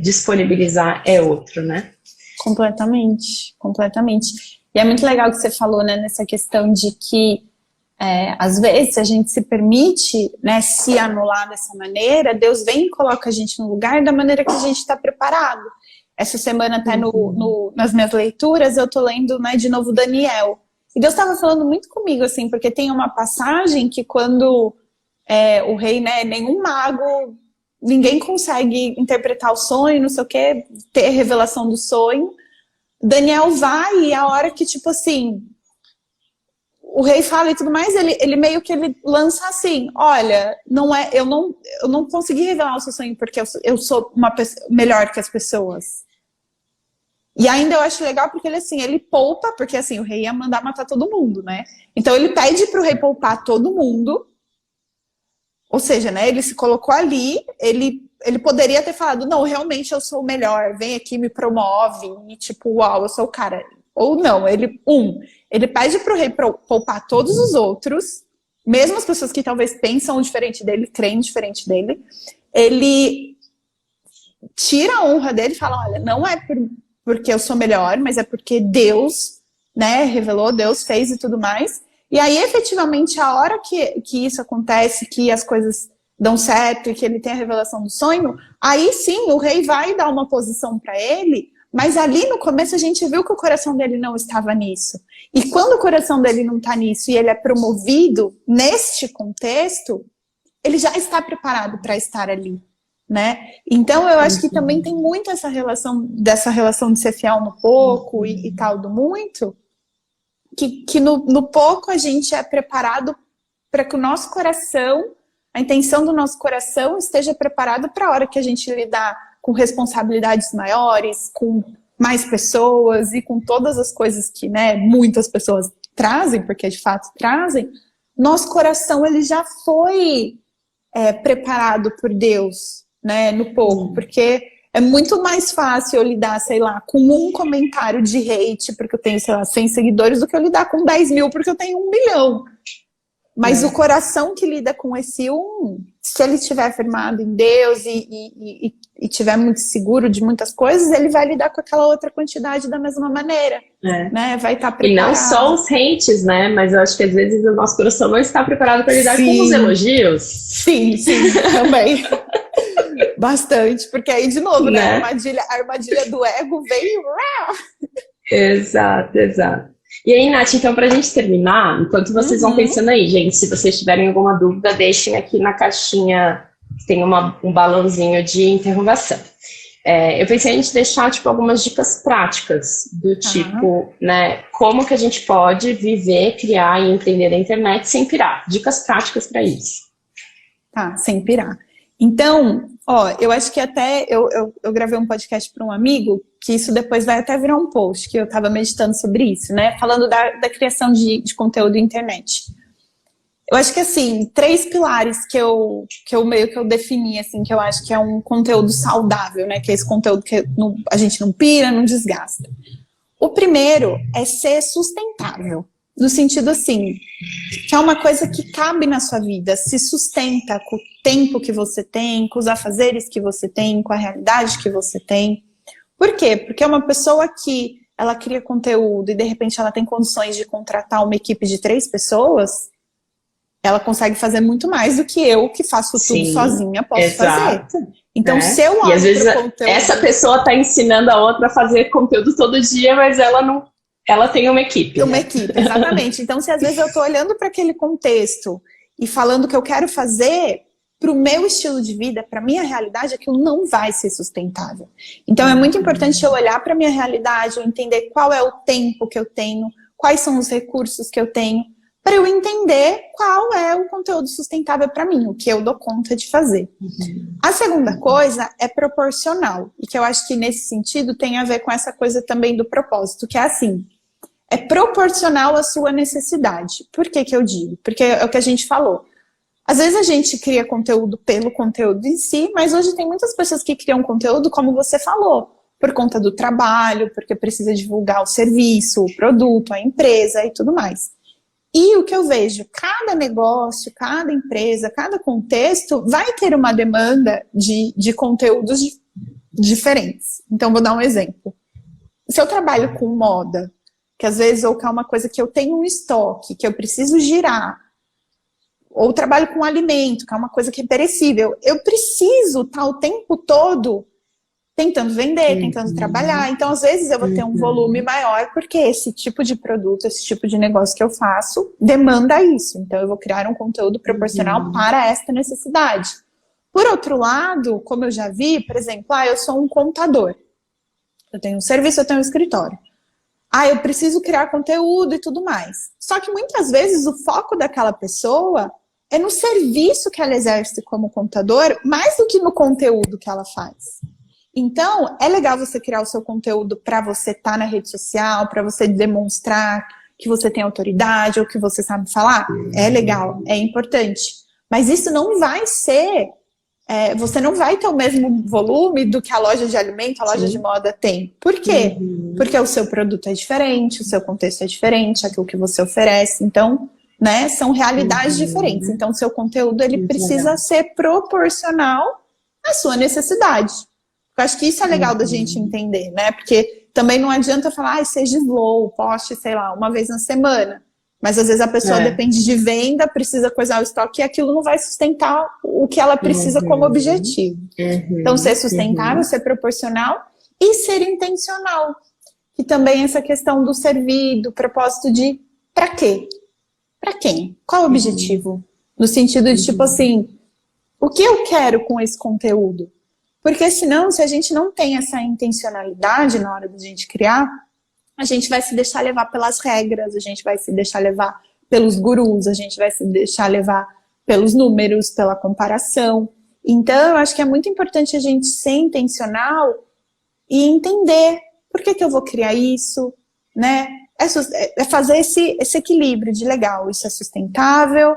[SPEAKER 3] disponibilizar é outro, né?
[SPEAKER 2] Completamente, completamente. E é muito legal que você falou, né, nessa questão de que às vezes a gente se permite, né, se anular dessa maneira, Deus vem e coloca a gente no lugar da maneira que a gente está preparado. Essa semana até nas minhas leituras eu tô lendo, né, de novo Daniel. E Deus estava falando muito comigo, assim, porque tem uma passagem que quando o rei, né, nenhum mago, ninguém consegue interpretar o sonho, não sei o que, ter a revelação do sonho. Daniel vai e a hora que, tipo assim, o rei fala e tudo mais, ele meio que ele lança assim, olha, eu não consegui revelar o seu sonho porque eu sou uma pessoa melhor que as pessoas. E ainda eu acho legal porque ele poupa, porque assim, o rei ia mandar matar todo mundo, né? Então ele pede pro rei poupar todo mundo, ou seja, né, ele se colocou ali, ele poderia ter falado, não, realmente eu sou o melhor, vem aqui, me promove, e tipo, uau, eu sou o cara. Ou não, ele pede pro rei poupar todos os outros, mesmo as pessoas que talvez pensam diferente dele, creem diferente dele, ele tira a honra dele e fala, olha, não é porque eu sou melhor, mas é porque Deus, né, revelou, Deus fez e tudo mais. E aí, efetivamente, a hora que isso acontece, que as coisas dão certo e que ele tem a revelação do sonho, aí sim, o rei vai dar uma posição para ele, mas ali no começo a gente viu que o coração dele não estava nisso. E quando o coração dele não está nisso e ele é promovido neste contexto, ele já está preparado para estar ali, né? Então eu acho que também tem muito essa relação, dessa relação de ser fiel no pouco e tal do muito, que no pouco a gente é preparado para que o nosso coração, a intenção do nosso coração esteja preparado para a hora que a gente lidar com responsabilidades maiores, com mais pessoas e com todas as coisas que, né, muitas pessoas trazem, porque de fato trazem, nosso coração ele já foi preparado por Deus, né, no pouco, porque é muito mais fácil eu lidar, sei lá, com um comentário de hate porque eu tenho, sei lá, 100 seguidores do que eu lidar com 10 mil porque eu tenho 1 milhão. Mas o coração que lida com esse se ele estiver firmado em Deus e estiver muito seguro de muitas coisas, ele vai lidar com aquela outra quantidade da mesma maneira, né? Vai estar preparado.
[SPEAKER 3] E não só os hates, né? Mas eu acho que às vezes o nosso coração não está preparado para lidar com os elogios.
[SPEAKER 2] Sim, também. Bastante, porque aí, de novo, né? A armadilha do ego veio.
[SPEAKER 3] Exato. E aí, Nath, então, pra gente terminar, enquanto vocês vão pensando aí, gente, se vocês tiverem alguma dúvida, deixem aqui na caixinha, tem um balãozinho de interrogação. Eu pensei em a gente deixar, tipo, algumas dicas práticas, do tipo, né, como que a gente pode viver, criar e empreender na internet sem pirar. Dicas práticas para isso.
[SPEAKER 2] Tá, sem pirar. Então, eu acho que até eu gravei um podcast para um amigo, que isso depois vai até virar um post, que eu estava meditando sobre isso, né? Falando da criação de conteúdo na internet. Eu acho que, assim, 3 pilares que eu meio que eu defini, assim, que eu acho que é um conteúdo saudável, né? Que é esse conteúdo que a gente não pira, não desgasta. O primeiro é ser sustentável. No sentido, assim, que é uma coisa que cabe na sua vida, se sustenta com o tempo que você tem, com os afazeres que você tem, com a realidade que você tem. Por quê? Porque é uma pessoa que ela cria conteúdo e de repente ela tem condições de contratar uma equipe de 3 pessoas, ela consegue fazer muito mais do que eu, que faço tudo sozinha, posso fazer. Então, se eu olho
[SPEAKER 3] e às vezes
[SPEAKER 2] conteúdo...
[SPEAKER 3] essa pessoa está ensinando a outra a fazer conteúdo todo dia, mas ela tem uma equipe.
[SPEAKER 2] Uma equipe, exatamente. Então, se às vezes eu estou olhando para aquele contexto e falando o que eu quero fazer, para o meu estilo de vida, para a minha realidade, aquilo não vai ser sustentável. Então, é muito importante eu olhar para a minha realidade, eu entender qual é o tempo que eu tenho, quais são os recursos que eu tenho, para eu entender qual é o conteúdo sustentável para mim, o que eu dou conta de fazer. A segunda coisa é proporcional, e que eu acho que nesse sentido tem a ver com essa coisa também do propósito, que é assim, é proporcional à sua necessidade. Por que eu digo? Porque é o que a gente falou. Às vezes a gente cria conteúdo pelo conteúdo em si, mas hoje tem muitas pessoas que criam conteúdo, como você falou, por conta do trabalho, porque precisa divulgar o serviço, o produto, a empresa e tudo mais. E o que eu vejo, cada negócio, cada empresa, cada contexto vai ter uma demanda de conteúdos diferentes. Então, vou dar um exemplo. Se eu trabalho com moda, que às vezes ou que é uma coisa que eu tenho um estoque, que eu preciso girar, ou trabalho com alimento, que é uma coisa que é perecível, eu preciso estar o tempo todo tentando vender, tentando trabalhar. Então, às vezes, eu vou ter um volume maior, porque esse tipo de produto, esse tipo de negócio que eu faço, demanda isso. Então, eu vou criar um conteúdo proporcional para esta necessidade. Por outro lado, como eu já vi, por exemplo, eu sou um contador. Eu tenho um serviço, eu tenho um escritório. Eu preciso criar conteúdo e tudo mais. Só que, muitas vezes, o foco daquela pessoa é no serviço que ela exerce como contador, mais do que no conteúdo que ela faz. Então, é legal você criar o seu conteúdo para você estar na rede social, para você demonstrar que você tem autoridade ou que você sabe falar. É legal, é importante. Mas isso não vai ser... você não vai ter o mesmo volume do que a loja de alimento, a loja de moda tem. Por quê? Porque o seu produto é diferente, o seu contexto é diferente, aquilo que você oferece. Então, né, são realidades diferentes. Então, o seu conteúdo ele precisa ser proporcional à sua necessidade. Eu acho que isso é legal da gente entender, né? Porque também não adianta falar, seja slow, poste, sei lá, uma vez na semana. Mas às vezes a pessoa depende de venda, precisa coisar o estoque e aquilo não vai sustentar o que ela precisa como objetivo. Então, ser sustentável, ser proporcional e ser intencional. E também essa questão do servir, do propósito de pra quê? Pra quem? Qual o objetivo? No sentido de, tipo assim, o que eu quero com esse conteúdo? Porque senão, se a gente não tem essa intencionalidade na hora de a gente criar, a gente vai se deixar levar pelas regras, a gente vai se deixar levar pelos gurus, a gente vai se deixar levar pelos números, pela comparação. Então, eu acho que é muito importante a gente ser intencional e entender por que eu vou criar isso, né? É fazer esse equilíbrio de legal, isso é sustentável,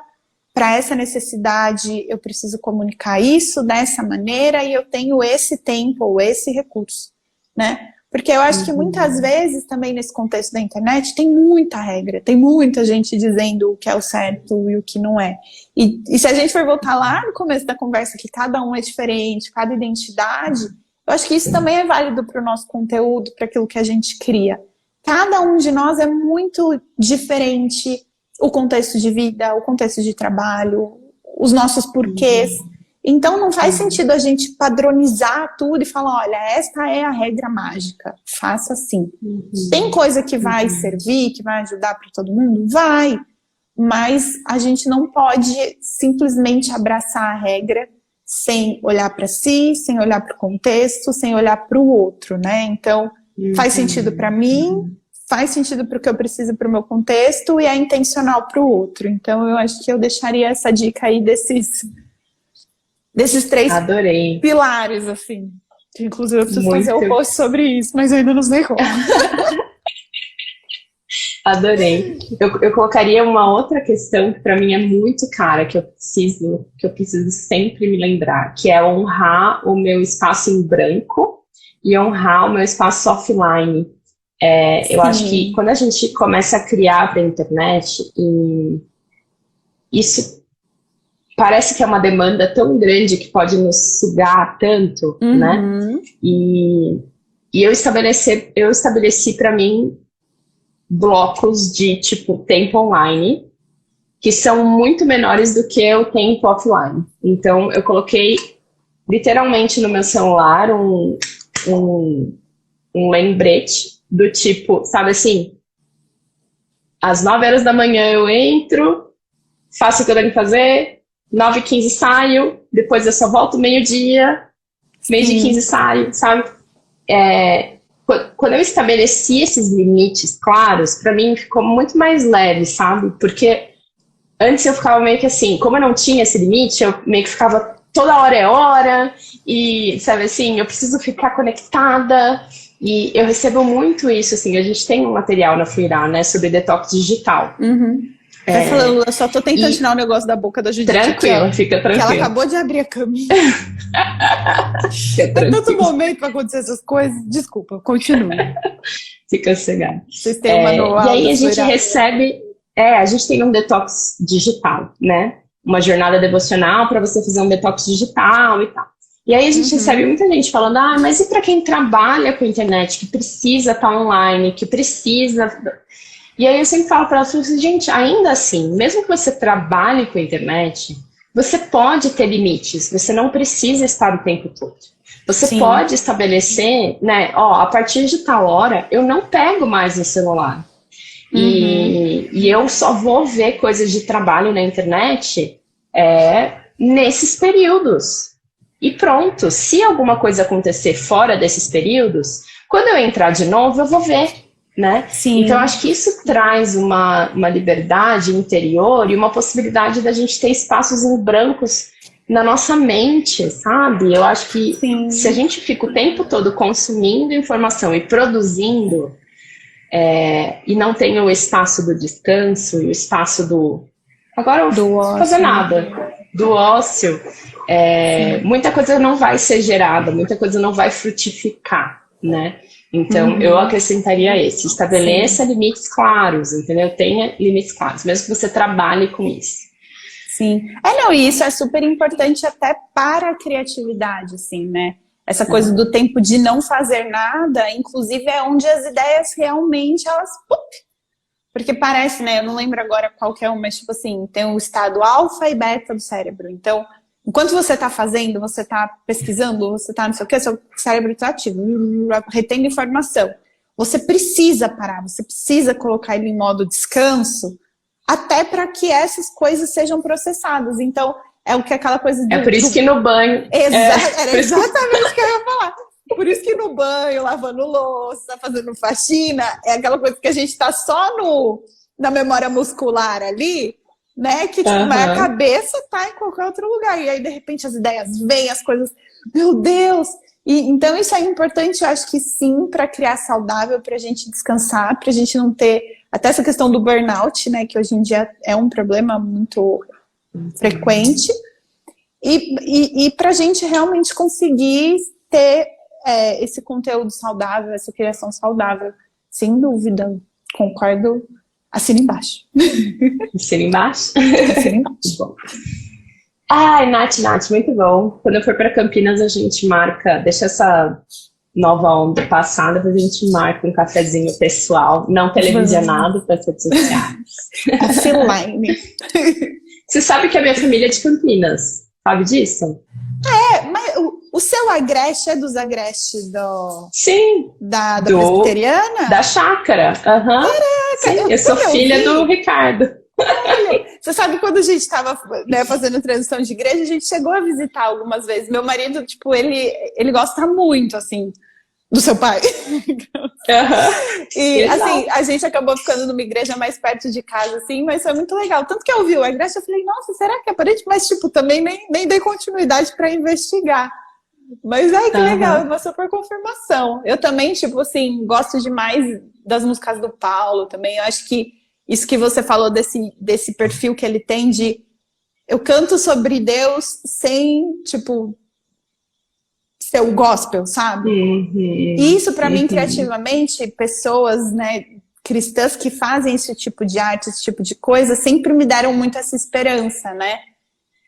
[SPEAKER 2] para essa necessidade eu preciso comunicar isso dessa maneira e eu tenho esse tempo ou esse recurso, né? Porque eu acho que muitas vezes também nesse contexto da internet tem muita regra, tem muita gente dizendo o que é o certo e o que não é. E se a gente for voltar lá no começo da conversa que cada um é diferente, cada identidade, eu acho que isso também é válido para o nosso conteúdo, para aquilo que a gente cria. Cada um de nós é muito diferente, o contexto de vida, o contexto de trabalho, os nossos porquês. Então não faz sentido a gente padronizar tudo e falar, olha, esta é a regra mágica, faça assim. Tem coisa que vai servir, que vai ajudar para todo mundo? Vai, mas a gente não pode simplesmente abraçar a regra sem olhar para si, sem olhar para o contexto, sem olhar para o outro, né? Então, faz sentido para mim, faz sentido para o que eu preciso para o meu contexto e é intencional para o outro. Então, eu acho que eu deixaria essa dica aí desses 3 pilares, assim. Inclusive, eu preciso fazer um post sobre isso, mas eu ainda não sei como.
[SPEAKER 3] Adorei. Eu colocaria uma outra questão que para mim é muito cara, que eu preciso sempre me lembrar, que é honrar o meu espaço em branco e honrar o meu espaço offline. Eu acho que quando a gente começa a criar para a internet, isso parece que é uma demanda tão grande que pode nos sugar tanto, né? E eu estabeleci para mim blocos de tipo tempo online que são muito menores do que o tempo offline. Então eu coloquei literalmente no meu celular um lembrete do tipo, sabe assim, às 9 horas da manhã eu entro, faço o que eu tenho que fazer, 9h15 saio, depois eu só volto meio-dia, 12h15 saio, sabe? Quando eu estabeleci esses limites claros, para mim ficou muito mais leve, sabe? Porque antes eu ficava meio que assim, como eu não tinha esse limite, eu meio que ficava toda hora é hora, e sabe assim, eu preciso ficar conectada, e eu recebo muito isso, assim, a gente tem um material na Fluirá, né, sobre detox digital.
[SPEAKER 2] Vai falando, eu só tô tentando tirar o negócio da boca da Judite.
[SPEAKER 3] Tranquilo, fica tranquilo.
[SPEAKER 2] Que ela acabou de abrir a caminha. Tem tanto momento pra acontecer essas coisas. Desculpa, continue.
[SPEAKER 3] Fica sossegado.
[SPEAKER 2] Vocês têm uma manual.
[SPEAKER 3] E aí a gente recebe... a gente tem um detox digital, né? Uma jornada devocional para você fazer um detox digital e tal. E aí a gente recebe muita gente falando, mas e para quem trabalha com internet, que precisa estar online, que precisa... E aí eu sempre falo para elas, gente, ainda assim, mesmo que você trabalhe com a internet, você pode ter limites, você não precisa estar o tempo todo. Você pode estabelecer, né, a partir de tal hora, eu não pego mais no celular. E eu só vou ver coisas de trabalho na internet nesses períodos. E pronto, se alguma coisa acontecer fora desses períodos, quando eu entrar de novo, eu vou ver. Né? Então, acho que isso traz uma liberdade interior e uma possibilidade da gente ter espaços em brancos na nossa mente, sabe? Eu acho que se a gente fica o tempo todo consumindo informação e produzindo e não tem o espaço do descanso e o espaço do... Agora eu não vou fazer nada. Do ócio. Muita coisa não vai ser gerada, muita coisa não vai frutificar, né? Então, eu acrescentaria estabeleça limites claros, entendeu? Tenha limites claros, mesmo que você trabalhe com isso.
[SPEAKER 2] Sim. E isso é super importante até para a criatividade, assim, né? Essa coisa do tempo de não fazer nada, inclusive é onde as ideias realmente, elas... Porque parece, né, eu não lembro agora qual que é um, mas tipo assim, tem o estado alfa e beta do cérebro. Então, enquanto você está fazendo, você está pesquisando, você está não sei o que, seu cérebro está ativo, retendo informação. Você precisa parar, você precisa colocar ele em modo descanso, até para que essas coisas sejam processadas. Então, é o que aquela coisa...
[SPEAKER 3] É por isso que no banho...
[SPEAKER 2] Era exatamente o que eu ia falar. Por isso que no banho, lavando louça, fazendo faxina, é aquela coisa que a gente tá só na memória muscular ali, né? Que tipo, mas a cabeça tá em qualquer outro lugar. E aí, de repente, as ideias vêm, as coisas... Meu Deus! Então, isso é importante, eu acho que sim, para criar saudável, pra gente descansar, pra gente não ter... Até essa questão do burnout, né? Que hoje em dia é um problema muito frequente. E pra gente realmente conseguir ter... esse conteúdo saudável, essa criação saudável. Sem dúvida, concordo. Assina embaixo.
[SPEAKER 3] Assina embaixo?
[SPEAKER 2] Assina embaixo.
[SPEAKER 3] Bom. Ai, Nath, muito bom. Quando eu for para Campinas, a gente marca, deixa essa nova onda passar, depois a gente marca um cafezinho pessoal, não televisionado para as redes sociais.
[SPEAKER 2] Offline.
[SPEAKER 3] Você sabe que a minha família é de Campinas, sabe disso?
[SPEAKER 2] Mas o seu Agreste é dos Agreste
[SPEAKER 3] Sim.
[SPEAKER 2] Da presbiteriana?
[SPEAKER 3] Da chácara. Caraca, sim, eu sou filha do Ricardo.
[SPEAKER 2] Olha, você sabe, quando a gente estava, né, fazendo transição de igreja, a gente chegou a visitar algumas vezes. Meu marido, tipo, ele gosta muito, assim, do seu pai. E, assim, a gente acabou ficando numa igreja mais perto de casa, assim, mas foi muito legal. Tanto que eu vi o Agreste, eu falei, nossa, será que é parente? Mas, tipo, também nem dei continuidade para investigar. Mas, ai, que legal, uma super confirmação. Eu também, tipo assim, gosto demais das músicas do Paulo também. Eu acho que isso que você falou desse perfil que ele tem de... Eu canto sobre Deus sem, tipo... ser o gospel, sabe? E isso, para mim, criativamente, pessoas, né, cristãs que fazem esse tipo de arte, esse tipo de coisa, sempre me deram muito essa esperança, né?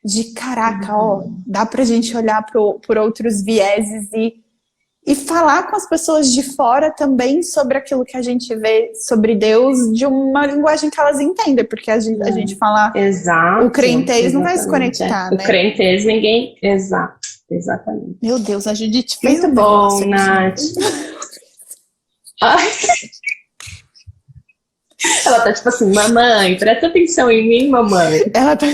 [SPEAKER 2] De, caraca, ó, dá pra gente olhar por outros vieses e falar com as pessoas de fora também sobre aquilo que a gente vê sobre Deus de uma linguagem que elas entendem, porque a gente fala...
[SPEAKER 3] Exato.
[SPEAKER 2] O crentez não vai se conectar, né?
[SPEAKER 3] O crentez ninguém... Exato. Exatamente.
[SPEAKER 2] Meu Deus, a Judite fez
[SPEAKER 3] muito bom, Nath. Ela tá tipo assim, mamãe, presta atenção em mim, mamãe.
[SPEAKER 2] Ela tá...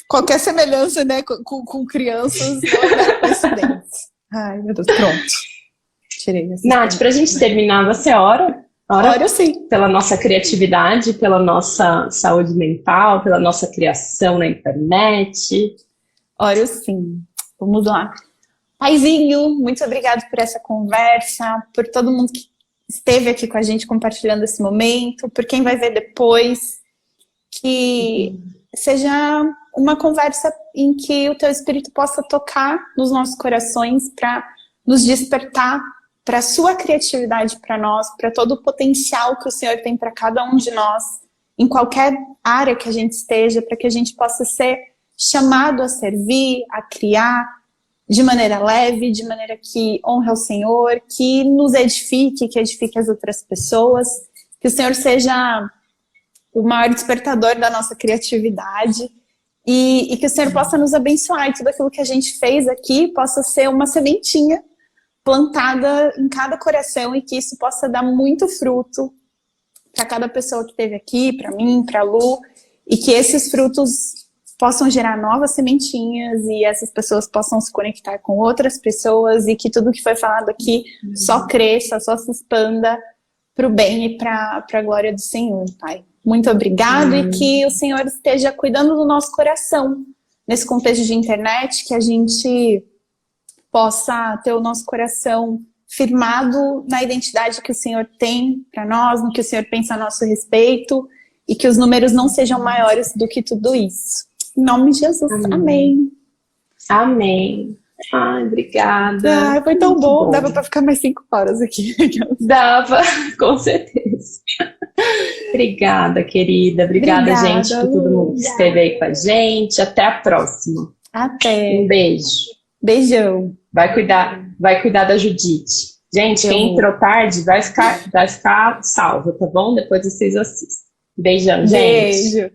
[SPEAKER 2] Qualquer semelhança, né, com crianças, não é coincidência. Ai, meu Deus, pronto. Tirei essa.
[SPEAKER 3] Nath, pra gente terminar, você ora?
[SPEAKER 2] Ora sim.
[SPEAKER 3] Pela nossa criatividade, pela nossa saúde mental, pela nossa criação na internet.
[SPEAKER 2] Ora sim. Vamos lá. Paizinho, muito obrigado por essa conversa, por todo mundo que esteve aqui com a gente compartilhando esse momento, por quem vai ver depois, que seja uma conversa em que o teu espírito possa tocar nos nossos corações para nos despertar para a sua criatividade para nós, para todo o potencial que o Senhor tem para cada um de nós, em qualquer área que a gente esteja, para que a gente possa ser chamado a servir, a criar de maneira leve, de maneira que honre ao Senhor, que nos edifique, que edifique as outras pessoas, que o Senhor seja o maior despertador da nossa criatividade e que o Senhor possa nos abençoar e tudo aquilo que a gente fez aqui possa ser uma sementinha plantada em cada coração e que isso possa dar muito fruto para cada pessoa que esteve aqui, para mim, para a Lu, e que esses frutos possam gerar novas sementinhas e essas pessoas possam se conectar com outras pessoas e que tudo que foi falado aqui só cresça, só se expanda para o bem e para a glória do Senhor, Pai. Muito obrigado e que o Senhor esteja cuidando do nosso coração nesse contexto de internet, que a gente possa ter o nosso coração firmado na identidade que o Senhor tem para nós, no que o Senhor pensa a nosso respeito e que os números não sejam maiores do que tudo isso. Em nome de Jesus. Amém.
[SPEAKER 3] Amém. Ai, obrigada.
[SPEAKER 2] Ai, foi tão bom. Dava para ficar mais 5 horas aqui.
[SPEAKER 3] Dava, com certeza. Obrigada, querida. Obrigada, gente, por todo mundo que esteve aí com a gente. Até a próxima.
[SPEAKER 2] Até.
[SPEAKER 3] Um beijo.
[SPEAKER 2] Beijão.
[SPEAKER 3] Vai cuidar da Judite. Gente, quem entrou tarde vai ficar salvo, tá bom? Depois vocês assistem. Beijão, gente.
[SPEAKER 2] Beijo.